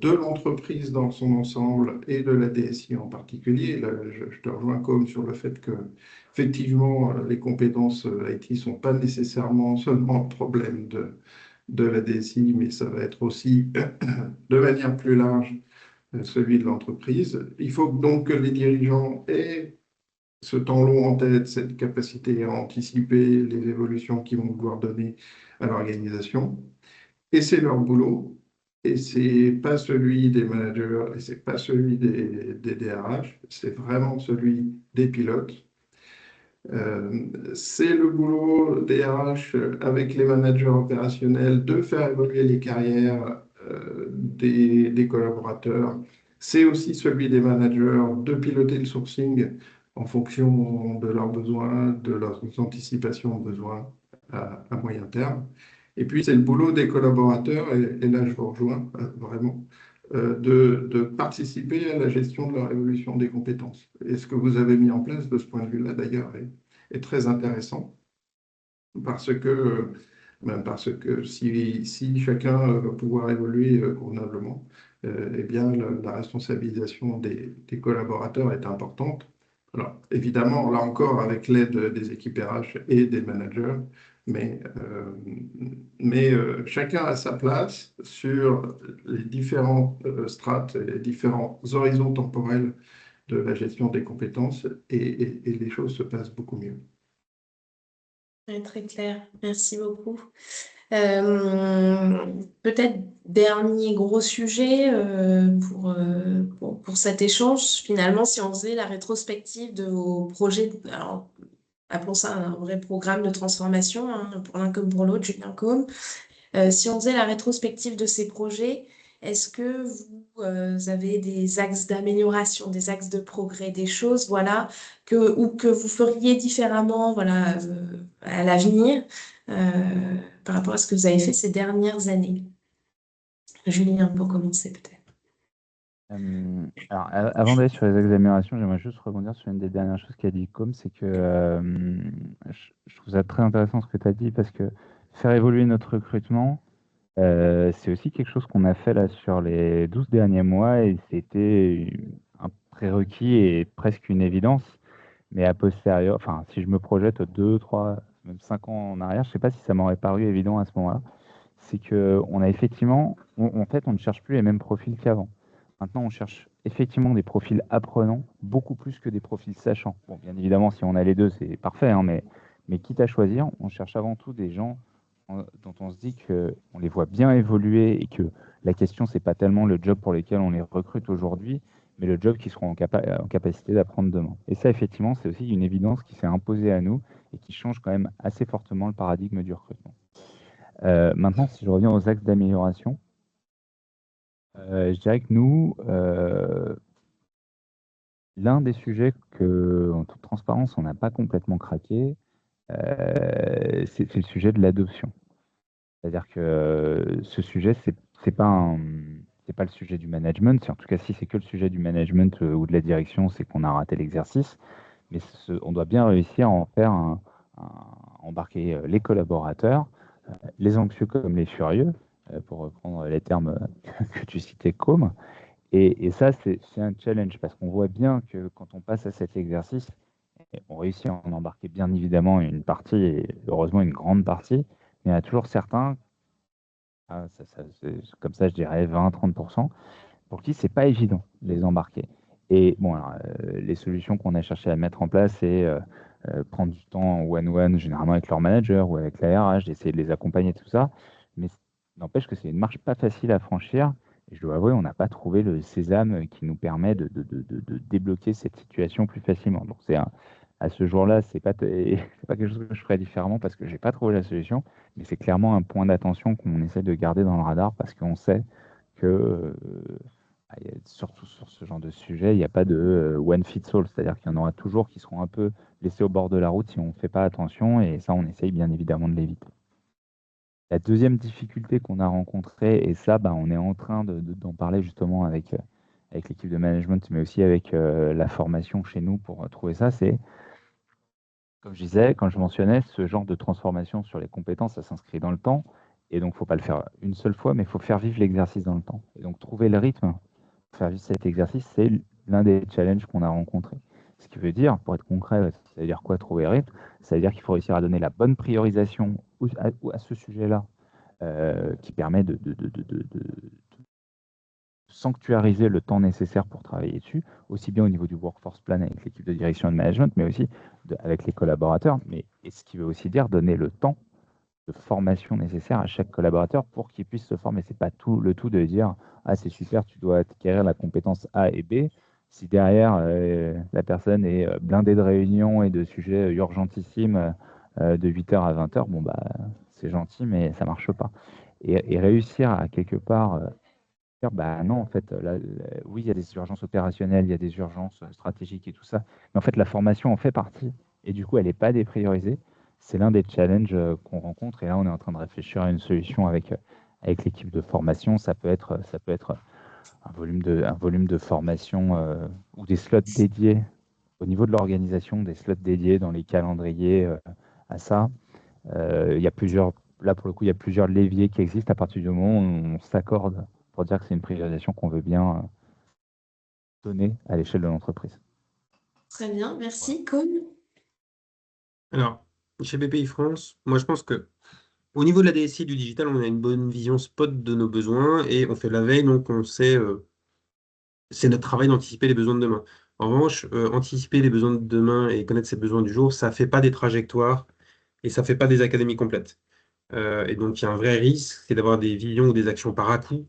de l'entreprise dans son ensemble et de la DSI en particulier, là, je te rejoins comme sur le fait que effectivement les compétences IT ne sont pas nécessairement seulement le problème de la DSI, mais ça va être aussi de manière plus large celui de l'entreprise. Il faut donc que les dirigeants aient ce temps long en tête, cette capacité à anticiper les évolutions qu'ils vont vouloir donner à l'organisation. Et c'est leur boulot. Et c'est pas celui des managers et c'est pas celui des DRH, c'est vraiment celui des pilotes C'est le boulot des RH avec les managers opérationnels de faire évoluer les carrières des collaborateurs. C'est aussi celui des managers de piloter le sourcing en fonction de leurs besoins, de leurs anticipations de besoins à moyen terme. Et puis, c'est le boulot des collaborateurs, et là, je vous rejoins vraiment, de participer à la gestion de leur évolution des compétences. Et ce que vous avez mis en place de ce point de vue-là, d'ailleurs, est très intéressant parce que, parce que si chacun va pouvoir évoluer convenablement, eh bien, la responsabilisation des collaborateurs est importante. Alors, évidemment, là encore, avec l'aide des équipes RH et des managers, mais, chacun a sa place sur les différentes strates et les différents horizons temporels de la gestion des compétences et les choses se passent beaucoup mieux. Ouais, très clair, merci beaucoup. Peut-être dernier gros sujet pour cet échange, finalement, si on faisait la rétrospective de vos projets, alors, appelons ça un vrai programme de transformation, hein, pour l'un comme pour l'autre, Julien Côme. Si on faisait la rétrospective de ces projets, est-ce que vous avez des axes d'amélioration, des axes de progrès, des choses, voilà, ou que vous feriez différemment, voilà, à l'avenir, par rapport à ce que vous avez fait ces dernières années? Julien, pour commencer peut-être. Alors, avant d'aller sur les examinations, j'aimerais juste rebondir sur une des dernières choses qu'a dit Com, c'est que je trouve ça très intéressant ce que tu as dit, parce que faire évoluer notre recrutement, c'est aussi quelque chose qu'on a fait là sur les 12 derniers mois, et c'était un prérequis et presque une évidence. Mais a posteriori, enfin, si je me projette 2, 3, même 5 ans en arrière, je ne sais pas si ça m'aurait paru évident à ce moment-là. C'est qu'on a effectivement, en fait, on ne cherche plus les mêmes profils qu'avant. Maintenant, on cherche effectivement des profils apprenants, beaucoup plus que des profils sachants. Bon, bien évidemment, si on a les deux, c'est parfait, hein, mais quitte à choisir, on cherche avant tout des gens dont on se dit qu'on les voit bien évoluer, et que la question, c'est pas tellement le job pour lequel on les recrute aujourd'hui, mais le job qu'ils seront en capacité d'apprendre demain. Et ça, effectivement, c'est aussi une évidence qui s'est imposée à nous et qui change quand même assez fortement le paradigme du recrutement. Maintenant, si je reviens aux axes d'amélioration, je dirais que nous, l'un des sujets que, en toute transparence, on n'a pas complètement craqué, c'est le sujet de l'adoption. C'est-à-dire que ce sujet, c'est pas le sujet du management. En tout cas, si c'est que le sujet du management ou de la direction, c'est qu'on a raté l'exercice. Mais on doit bien réussir à en faire embarquer les collaborateurs, les anxieux comme les furieux, pour reprendre les termes que tu citais, Com. Et ça, c'est un challenge, parce qu'on voit bien que quand on passe à cet exercice, on réussit à en embarquer bien évidemment une partie, et heureusement une grande partie, mais il y en a toujours certains, comme ça je dirais 20-30%, pour qui c'est pas évident de les embarquer. Et bon, alors, les solutions qu'on a cherché à mettre en place, c'est prendre du temps one-one, généralement avec leur manager ou avec la RH, d'essayer de les accompagner, tout ça. Mais n'empêche que c'est une marche pas facile à franchir. Et je dois avouer, on n'a pas trouvé le sésame qui nous permet de débloquer cette situation plus facilement. Donc, à ce jour-là, c'est pas quelque chose que je ferais différemment, parce que j'ai pas trouvé la solution. Mais c'est clairement un point d'attention qu'on essaie de garder dans le radar, parce qu'on sait que surtout sur ce genre de sujet, il n'y a pas de one fit all, c'est-à-dire qu'il y en aura toujours qui seront un peu laissés au bord de la route si on ne fait pas attention, et ça, on essaye bien évidemment de l'éviter. La deuxième difficulté qu'on a rencontrée, et ça, on est en train d'en parler justement avec l'équipe de management, mais aussi avec la formation chez nous pour trouver ça, c'est, comme je disais, quand je mentionnais, ce genre de transformation sur les compétences, ça s'inscrit dans le temps, et donc il ne faut pas le faire une seule fois, mais il faut faire vivre l'exercice dans le temps. Et donc trouver le rythme pour faire vivre cet exercice, c'est l'un des challenges qu'on a rencontrés. Ce qui veut dire, pour être concret, ça veut dire quoi trouver le rythme? Ça veut dire qu'il faut réussir à donner la bonne priorisation à ce sujet-là, qui permet de sanctuariser le temps nécessaire pour travailler dessus, aussi bien au niveau du workforce plan avec l'équipe de direction et de management, mais aussi avec les collaborateurs. Et ce qui veut aussi dire donner le temps de formation nécessaire à chaque collaborateur pour qu'il puisse se former. C'est pas le tout de dire « Ah, c'est super, tu dois acquérir la compétence A et B ». Si derrière, la personne est blindée de réunions et de sujets urgentissimes de 8h à 20h, bon, bah, c'est gentil, mais ça marche pas. Et réussir à quelque part dire, bah non, en fait, oui, il y a des urgences opérationnelles, il y a des urgences stratégiques et tout ça, mais en fait, la formation en fait partie, et du coup, elle n'est pas dépriorisée. C'est l'un des challenges qu'on rencontre, et là, on est en train de réfléchir à une solution avec l'équipe de formation. Ça peut être un volume de formation ou des slots dédiés au niveau de l'organisation, des slots dédiés dans les calendriers à ça. Il y a plusieurs, là pour le coup, il y a plusieurs leviers qui existent à partir du moment où on s'accorde pour dire que c'est une priorisation qu'on veut bien donner à l'échelle de l'entreprise. Très bien, Voilà. merci. Côme? Alors, chez BPI France, moi je pense que au niveau de la DSI du digital, on a une bonne vision spot de nos besoins et on fait la veille, donc on sait, c'est notre travail d'anticiper les besoins de demain. En revanche, anticiper les besoins de demain et connaître ses besoins du jour, ça ne fait pas des trajectoires et ça ne fait pas des académies complètes. Et donc, il y a un vrai risque, c'est d'avoir des visions ou des actions par à-coup.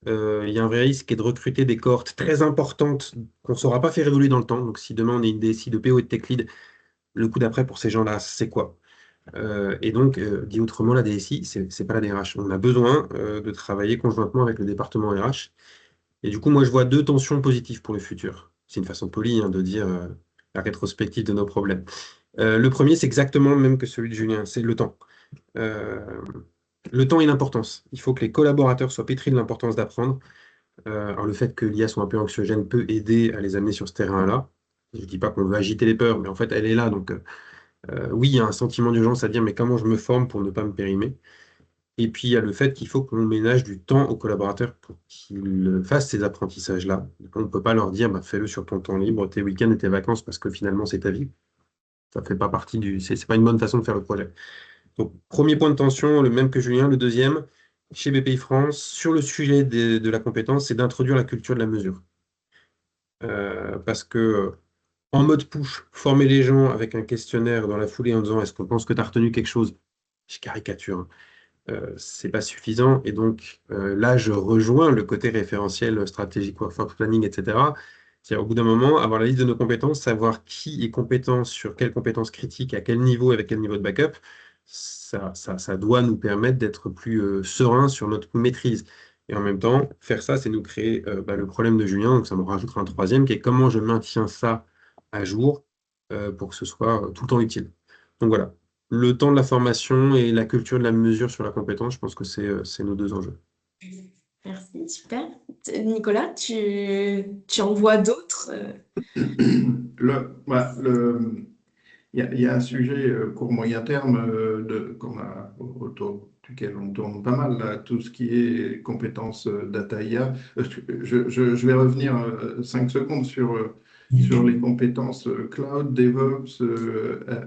Il y a un vrai risque qui est de recruter des cohortes très importantes qu'on ne saura pas faire évoluer dans le temps. Donc, si demain on est une DSI de PO et de Tech Lead, le coup d'après pour ces gens-là, c'est quoi? Et donc, dit autrement, la DSI, c'est pas la DRH. On a besoin de travailler conjointement avec le département RH. Et du coup, moi, je vois deux tensions positives pour le futur. C'est une façon polie hein, de dire la rétrospective de nos problèmes. Le premier, c'est exactement le même que celui de Julien, c'est le temps. Euh, le temps et l'importance. Il faut que les collaborateurs soient pétris de l'importance d'apprendre. Alors, le fait que l'IA soit un peu anxiogène peut aider à les amener sur ce terrain-là. Je ne dis pas qu'on veut agiter les peurs, mais en fait, elle est là. Donc, oui, il y a un sentiment d'urgence à dire, mais comment je me forme pour ne pas me périmer? Et puis, il y a le fait qu'il faut qu'on ménage du temps aux collaborateurs pour qu'ils fassent ces apprentissages-là. On ne peut pas leur dire, bah, fais-le sur ton temps libre, tes week-ends et tes vacances, parce que finalement, c'est ta vie. Ça fait pas partie du... C'est pas une bonne façon de faire le projet. Donc, premier point de tension, le même que Julien. Le deuxième, chez BPI France, sur le sujet de la compétence, c'est d'introduire la culture de la mesure. Parce que en mode push, former les gens avec un questionnaire dans la foulée en disant est-ce qu'on pense que tu as retenu quelque chose? Je caricature, hein. C'est pas suffisant. Et donc là, je rejoins le côté référentiel stratégique, workforce planning, etc. C'est-à-dire, au bout d'un moment, avoir la liste de nos compétences, savoir qui est compétent sur quelles compétences critiques, à quel niveau, avec quel niveau de backup, ça doit nous permettre d'être plus serein sur notre maîtrise. Et en même temps, faire ça, c'est nous créer le problème de Julien. Donc ça me rajoutera un troisième qui est comment je maintiens ça à jour pour que ce soit tout le temps utile. Donc voilà, le temps de la formation et la culture de la mesure sur la compétence, je pense que c'est nos deux enjeux. Merci, super. Nicolas, tu en vois d'autres? Voilà, il y a un sujet court moyen terme autour duquel on tourne pas mal, là, tout ce qui est compétences data IA. Je vais revenir 5 secondes sur les compétences cloud, DevOps,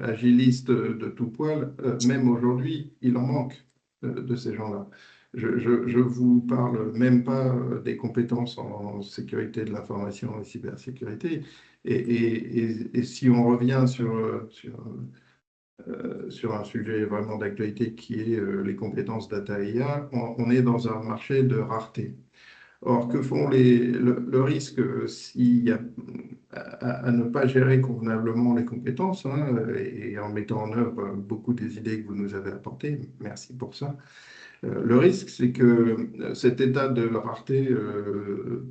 agilistes de tout poil. Même aujourd'hui, il en manque de ces gens-là. Je vous parle même pas des compétences en sécurité de l'information et cybersécurité. Et si on revient sur un sujet vraiment d'actualité qui est les compétences data IA, on est dans un marché de rareté. Or, que font le risque s'il y a à ne pas gérer convenablement les compétences et en mettant en œuvre beaucoup des idées que vous nous avez apportées, merci pour ça. Le risque, c'est que cet état de rareté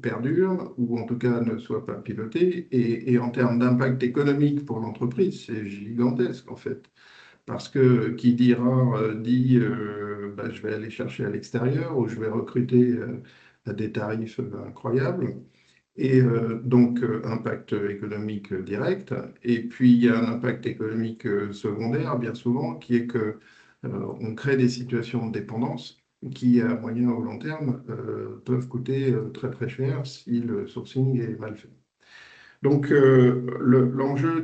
perdure, ou en tout cas ne soit pas piloté, et en termes d'impact économique pour l'entreprise, c'est gigantesque en fait. Parce que qui dit rare dit bah, je vais aller chercher à l'extérieur ou je vais recruter à des tarifs incroyables. Et donc, impact économique direct. Et puis, il y a un impact économique secondaire, bien souvent, qui est que on crée des situations de dépendance qui, à moyen ou long terme, peuvent coûter très très cher si le sourcing est mal fait. Donc, l'enjeu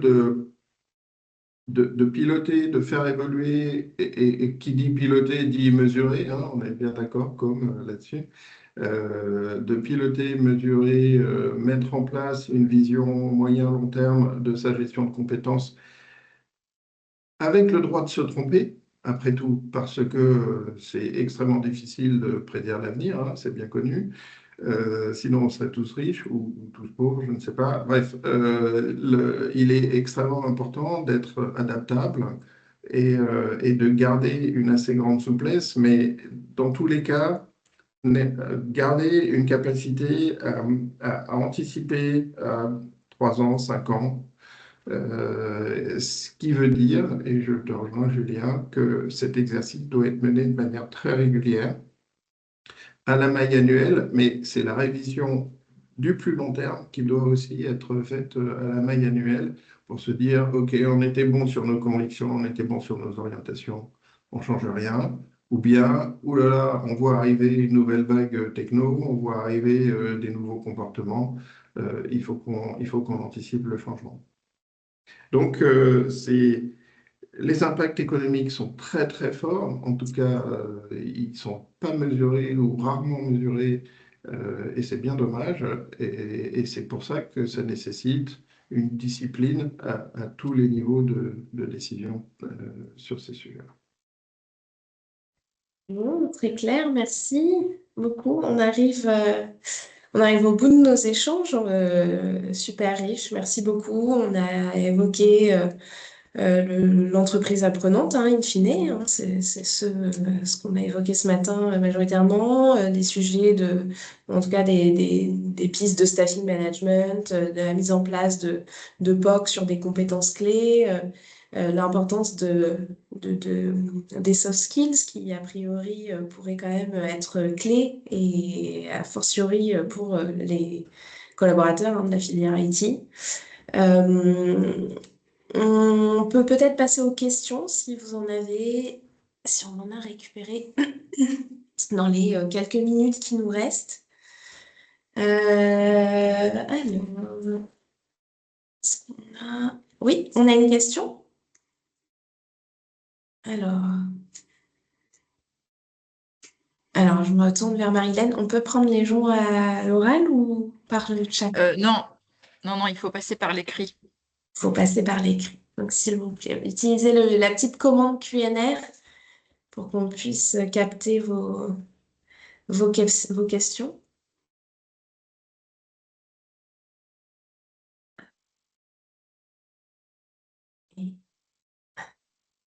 de piloter, de faire évoluer, et qui dit piloter dit mesurer, hein, on est bien d'accord comme là-dessus, de piloter, mesurer, mettre en place une vision moyen-long terme de sa gestion de compétences avec le droit de se tromper, après tout, parce que c'est extrêmement difficile de prédire l'avenir, hein, c'est bien connu. Sinon on serait tous riches ou tous pauvres, je ne sais pas. Bref, il est extrêmement important d'être adaptable et de garder une assez grande souplesse, mais dans tous les cas, garder une capacité à anticiper à 3 ans, 5 ans, ce qui veut dire, et je te rejoins Julien, que cet exercice doit être mené de manière très régulière, à la maille annuelle, mais c'est la révision du plus long terme qui doit aussi être faite à la maille annuelle pour se dire, OK, on était bon sur nos convictions, on était bon sur nos orientations, on ne change rien. Ou bien, oulala, on voit arriver une nouvelle vague techno, on voit arriver des nouveaux comportements, il faut qu'on anticipe le changement. Donc, les impacts économiques sont très très forts, en tout cas, ils ne sont pas mesurés ou rarement mesurés, et c'est bien dommage. Et c'est pour ça que ça nécessite une discipline à tous les niveaux de décision sur ces sujets-là. Bon, très clair, merci beaucoup. On arrive au bout de nos échanges, super riches. Merci beaucoup. On a évoqué l'entreprise apprenante, hein, in fine, hein, c'est ce qu'on a évoqué ce matin majoritairement, des sujets en tout cas des pistes de staffing management, de la mise en place de POC sur des compétences clés, l'importance des soft skills qui, a priori, pourraient quand même être clés et a fortiori pour les collaborateurs, hein, de la filière IT. On peut peut-être passer aux questions si vous en avez, si on en a récupéré dans les quelques minutes qui nous restent. Alors, oui, on a une question. Alors, je me tourne vers Marilène. On peut prendre les gens à l'oral ou par le chat? Non, il faut passer par l'écrit. Il faut passer par l'écrit. Donc, s'il vous plaît, utilisez la petite commande Q&R pour qu'on puisse capter vos questions.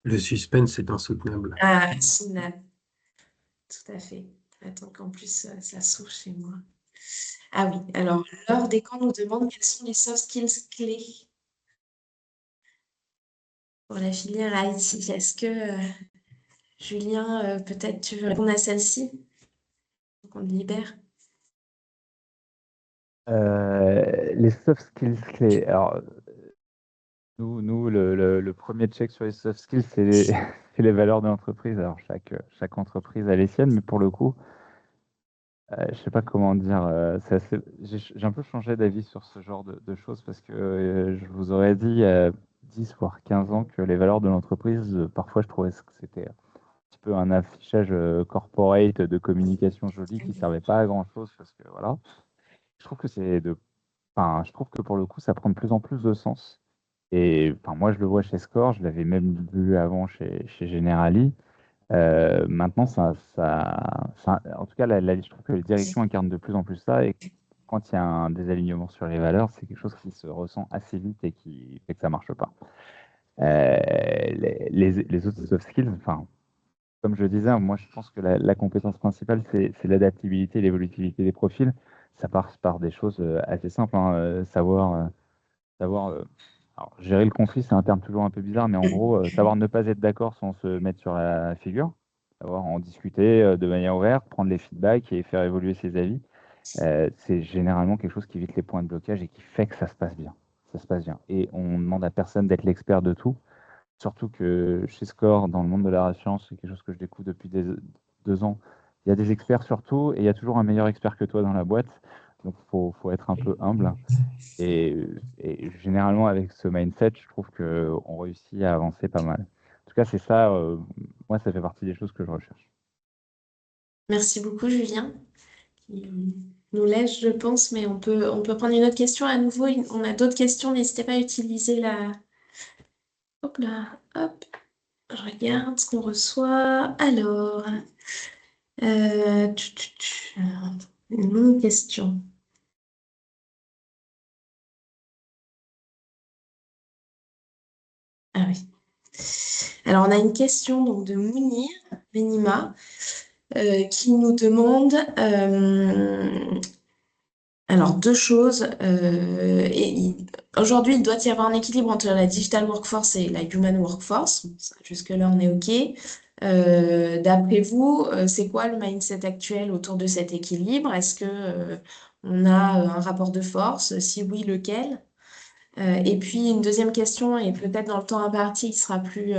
Le suspense est insoutenable. Ah, Synapse, tout à fait. Attends qu'en plus, ça s'ouvre chez moi. Ah oui, alors, Laure Descamps nous demande quels sont les soft skills clés pour la filière IT. Est-ce que, Julien, peut-être tu veux répondre à celle-ci? Donc, on te libère. Les soft skills clés. Alors, nous le premier check sur les soft skills, c'est c'est les valeurs de l'entreprise. Alors, chaque entreprise a les siennes, mais pour le coup, je sais pas comment dire. J'ai un peu changé d'avis sur ce genre de choses parce que je vous aurais dit il y a 10 voire 15 ans que les valeurs de l'entreprise, parfois, je trouvais que c'était un petit peu un affichage corporate de communication jolie qui servait pas à grand-chose parce que voilà. Je trouve que enfin, je trouve que pour le coup, ça prend de plus en plus de sens. Et enfin, moi, je le vois chez Score, je l'avais même vu avant chez Generali. Maintenant, en tout cas, je trouve que les directions incarnent de plus en plus ça. Et quand il y a un désalignement sur les valeurs, c'est quelque chose qui se ressent assez vite et qui fait que ça marche pas. Les autres soft skills, enfin, comme je le disais, moi, je pense que la compétence principale, c'est l'adaptabilité et l'évolutivité des profils. Ça passe par des choses assez simples, hein, savoir alors, gérer le conflit, c'est un terme toujours un peu bizarre, mais en gros, savoir ne pas être d'accord sans se mettre sur la figure, savoir en discuter de manière ouverte, prendre les feedbacks et faire évoluer ses avis. C'est généralement quelque chose qui évite les points de blocage et qui fait que ça se passe bien. Ça se passe bien. Et on ne demande à personne d'être l'expert de tout. Surtout que chez Score, dans le monde de la réassurance, c'est quelque chose que je découvre depuis 2 ans. Il y a des experts sur tout et il y a toujours un meilleur expert que toi dans la boîte. Donc, faut être un peu humble. Et généralement, avec ce mindset, je trouve qu'on réussit à avancer pas mal. En tout cas, c'est ça, moi, ça fait partie des choses que je recherche. Merci beaucoup, Julien, qui nous laisse, je pense, mais on peut prendre une autre question à nouveau. On a d'autres questions, n'hésitez pas à utiliser la... Hop là, hop, je regarde ce qu'on reçoit. Alors, Une longue question. Ah oui. Alors, on a une question donc, de Mounir Benima qui nous demande alors deux choses. Aujourd'hui, il doit y avoir un équilibre entre la digital workforce et la human workforce. Bon, ça, jusque-là, on est OK. D'après vous, c'est quoi le mindset actuel autour de cet équilibre? Est-ce que on a un rapport de force? Si oui, lequel? Et puis une deuxième question, et peut-être dans le temps imparti, qui sera plus,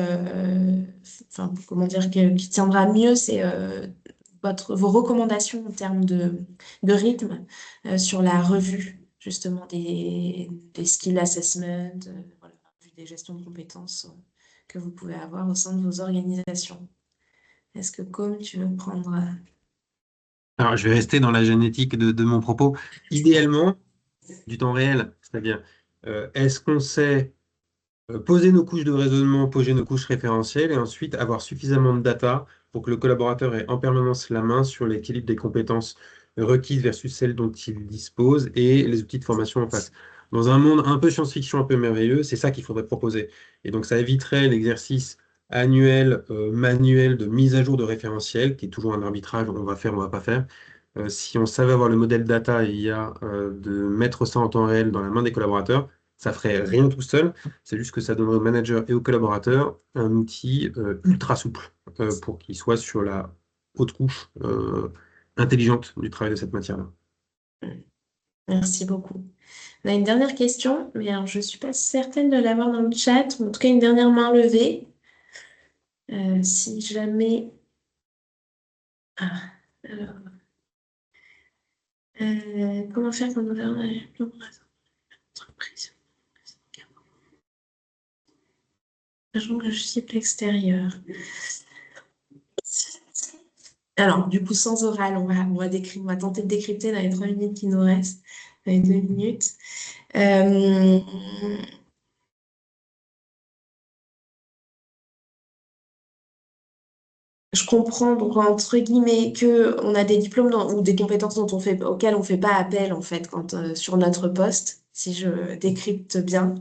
enfin, comment dire, qui tiendra mieux, c'est vos recommandations en termes de rythme sur la revue, justement, des skill assessment, voilà, des gestions de compétences que vous pouvez avoir au sein de vos organisations. Est-ce que, comme tu veux prendre... Alors, je vais rester dans la génétique de mon propos. Idéalement, du temps réel, c'est-à-dire, est-ce qu'on sait poser nos couches de raisonnement, poser nos couches référentielles et ensuite avoir suffisamment de data pour que le collaborateur ait en permanence la main sur l'équilibre des compétences requises versus celles dont il dispose et les outils de formation en face. Dans un monde un peu science-fiction, un peu merveilleux, c'est ça qu'il faudrait proposer. Et donc ça éviterait l'exercice annuel, manuel de mise à jour de référentiel, qui est toujours un arbitrage, on va faire, on va pas faire. Si on savait avoir le modèle data et IA, de mettre ça en temps réel dans la main des collaborateurs, ça ferait rien tout seul. C'est juste que ça donnerait aux managers et aux collaborateurs un outil ultra souple pour qu'ils soient sur la haute couche intelligente du travail de cette matière-là. Merci beaucoup. On a une dernière question, mais alors, je ne suis pas certaine de l'avoir dans le chat, ou en tout cas une dernière main levée. Si jamais... Ah, alors, comment faire quand on a une entreprise, sachant que je cible l'extérieur. Alors, du coup, sans oral, on va tenter de décrypter dans les 3 minutes qui nous restent, dans les 2 minutes. Euh, je comprends, donc, entre guillemets, qu'on a des diplômes ou des compétences auxquelles on ne fait pas appel, en fait, sur notre poste, si je décrypte bien.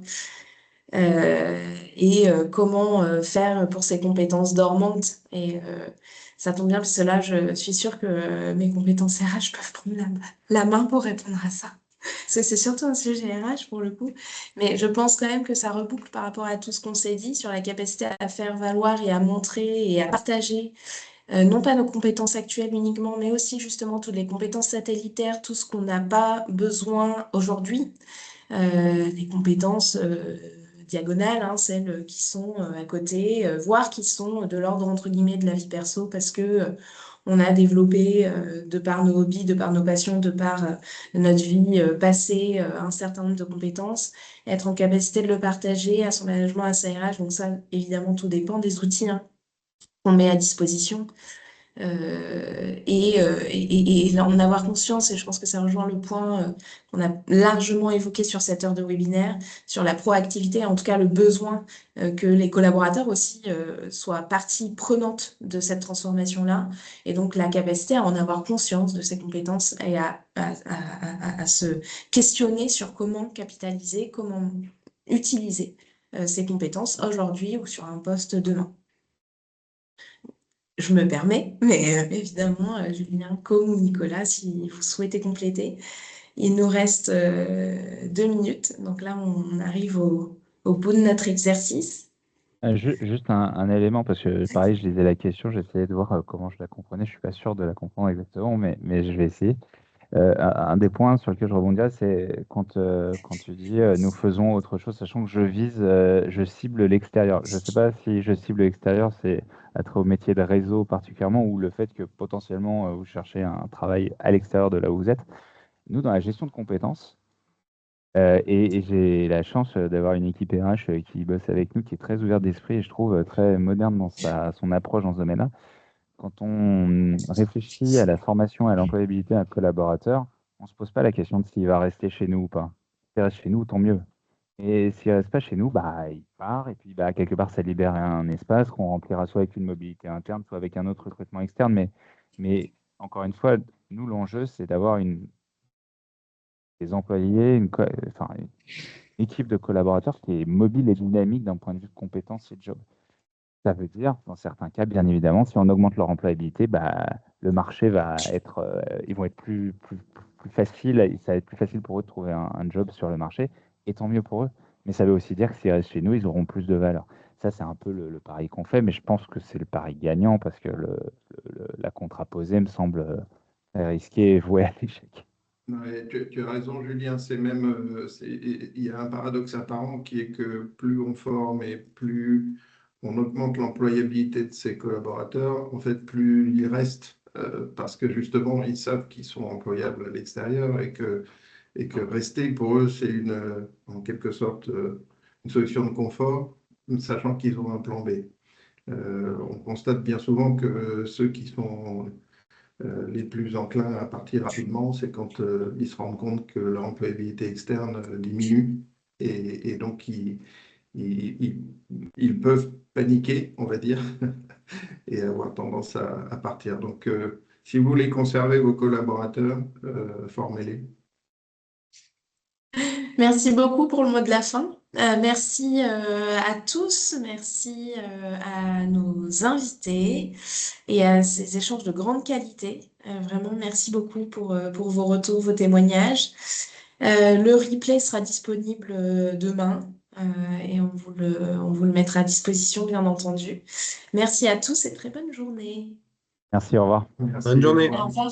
Et comment faire pour ces compétences dormantes. Et ça tombe bien, parce que là, je suis sûre que mes compétences RH peuvent prendre la main pour répondre à ça. Parce que c'est surtout un sujet RH pour le coup. Mais je pense quand même que ça reboucle par rapport à tout ce qu'on s'est dit sur la capacité à faire valoir et à montrer et à partager, non pas nos compétences actuelles uniquement, mais aussi justement toutes les compétences satellitaires, tout ce qu'on n'a pas besoin aujourd'hui, les compétences diagonales, hein, celles qui sont à côté, voire qui sont de l'ordre entre guillemets de la vie perso, parce que on a développé de par nos hobbies, de par nos passions, de par notre vie passée, un certain nombre de compétences, être en capacité de le partager à son management, à sa RH. Donc ça, évidemment, tout dépend des outils hein, qu'on met à disposition. Et en avoir conscience, et je pense que ça rejoint le point qu'on a largement évoqué sur cette heure de webinaire, sur la proactivité, en tout cas le besoin que les collaborateurs aussi soient partie prenante de cette transformation-là, et donc la capacité à en avoir conscience de ces compétences et à se questionner sur comment capitaliser, comment utiliser ces compétences aujourd'hui ou sur un poste demain. Je me permets, mais évidemment, Julien, comme ou Nicolas, si vous souhaitez compléter. Il nous reste 2 minutes, donc là, on arrive au bout de notre exercice. Juste un élément, parce que pareil, je lisais la question, j'essayais de voir comment je la comprenais. Je suis pas sûr de la comprendre exactement, mais je vais essayer. Un des points sur lequel je rebondirais, c'est quand tu dis nous faisons autre chose, sachant que je cible l'extérieur. Je ne sais pas si je cible l'extérieur, c'est attrait au métier de réseau particulièrement, ou le fait que potentiellement vous cherchez un travail à l'extérieur de là où vous êtes. Nous, dans la gestion de compétences, et j'ai la chance d'avoir une équipe RH qui bosse avec nous, qui est très ouverte d'esprit et je trouve très moderne dans son approche dans ce domaine-là. Quand on réfléchit à la formation et à l'employabilité d'un collaborateur, on ne se pose pas la question de s'il va rester chez nous ou pas. S'il reste chez nous, tant mieux. Et s'il ne reste pas chez nous, bah, il part et puis bah, quelque part, ça libère un espace qu'on remplira soit avec une mobilité interne, soit avec un autre recrutement externe. Mais encore une fois, nous, l'enjeu, c'est d'avoir des employés, une équipe de collaborateurs qui est mobile et dynamique d'un point de vue de compétences et de job. Ça veut dire, dans certains cas, bien évidemment, si on augmente leur employabilité, le marché va être, ils vont être plus faciles, ça va être plus facile pour eux de trouver un job sur le marché, et tant mieux pour eux. Mais ça veut aussi dire que s'ils restent chez nous, ils auront plus de valeur. Ça, c'est un peu le pari qu'on fait, mais je pense que c'est le pari gagnant parce que la contraposée me semble risquée et vouée à l'échec. Ouais, tu as raison, Julien. C'est même, il y a un paradoxe apparent qui est que plus on forme et plus on augmente l'employabilité de ses collaborateurs, en fait, plus ils restent, parce que justement, ils savent qu'ils sont employables à l'extérieur et que rester pour eux, c'est en quelque sorte, une solution de confort, sachant qu'ils ont un plan B. On constate bien souvent que ceux qui sont les plus enclins à partir rapidement, c'est quand ils se rendent compte que leur employabilité externe diminue et donc ils, ils- ils peuvent paniquer, on va dire, et avoir tendance à partir. Donc, si vous voulez conserver vos collaborateurs, formez-les. Merci beaucoup pour le mot de la fin. Merci à tous, merci à nos invités et à ces échanges de grande qualité. Vraiment, merci beaucoup pour vos retours, vos témoignages. Le replay sera disponible demain et on vous le mettra à disposition, bien entendu. Merci à tous et très bonne journée. Merci, au revoir. Merci. Bonne journée. Au revoir.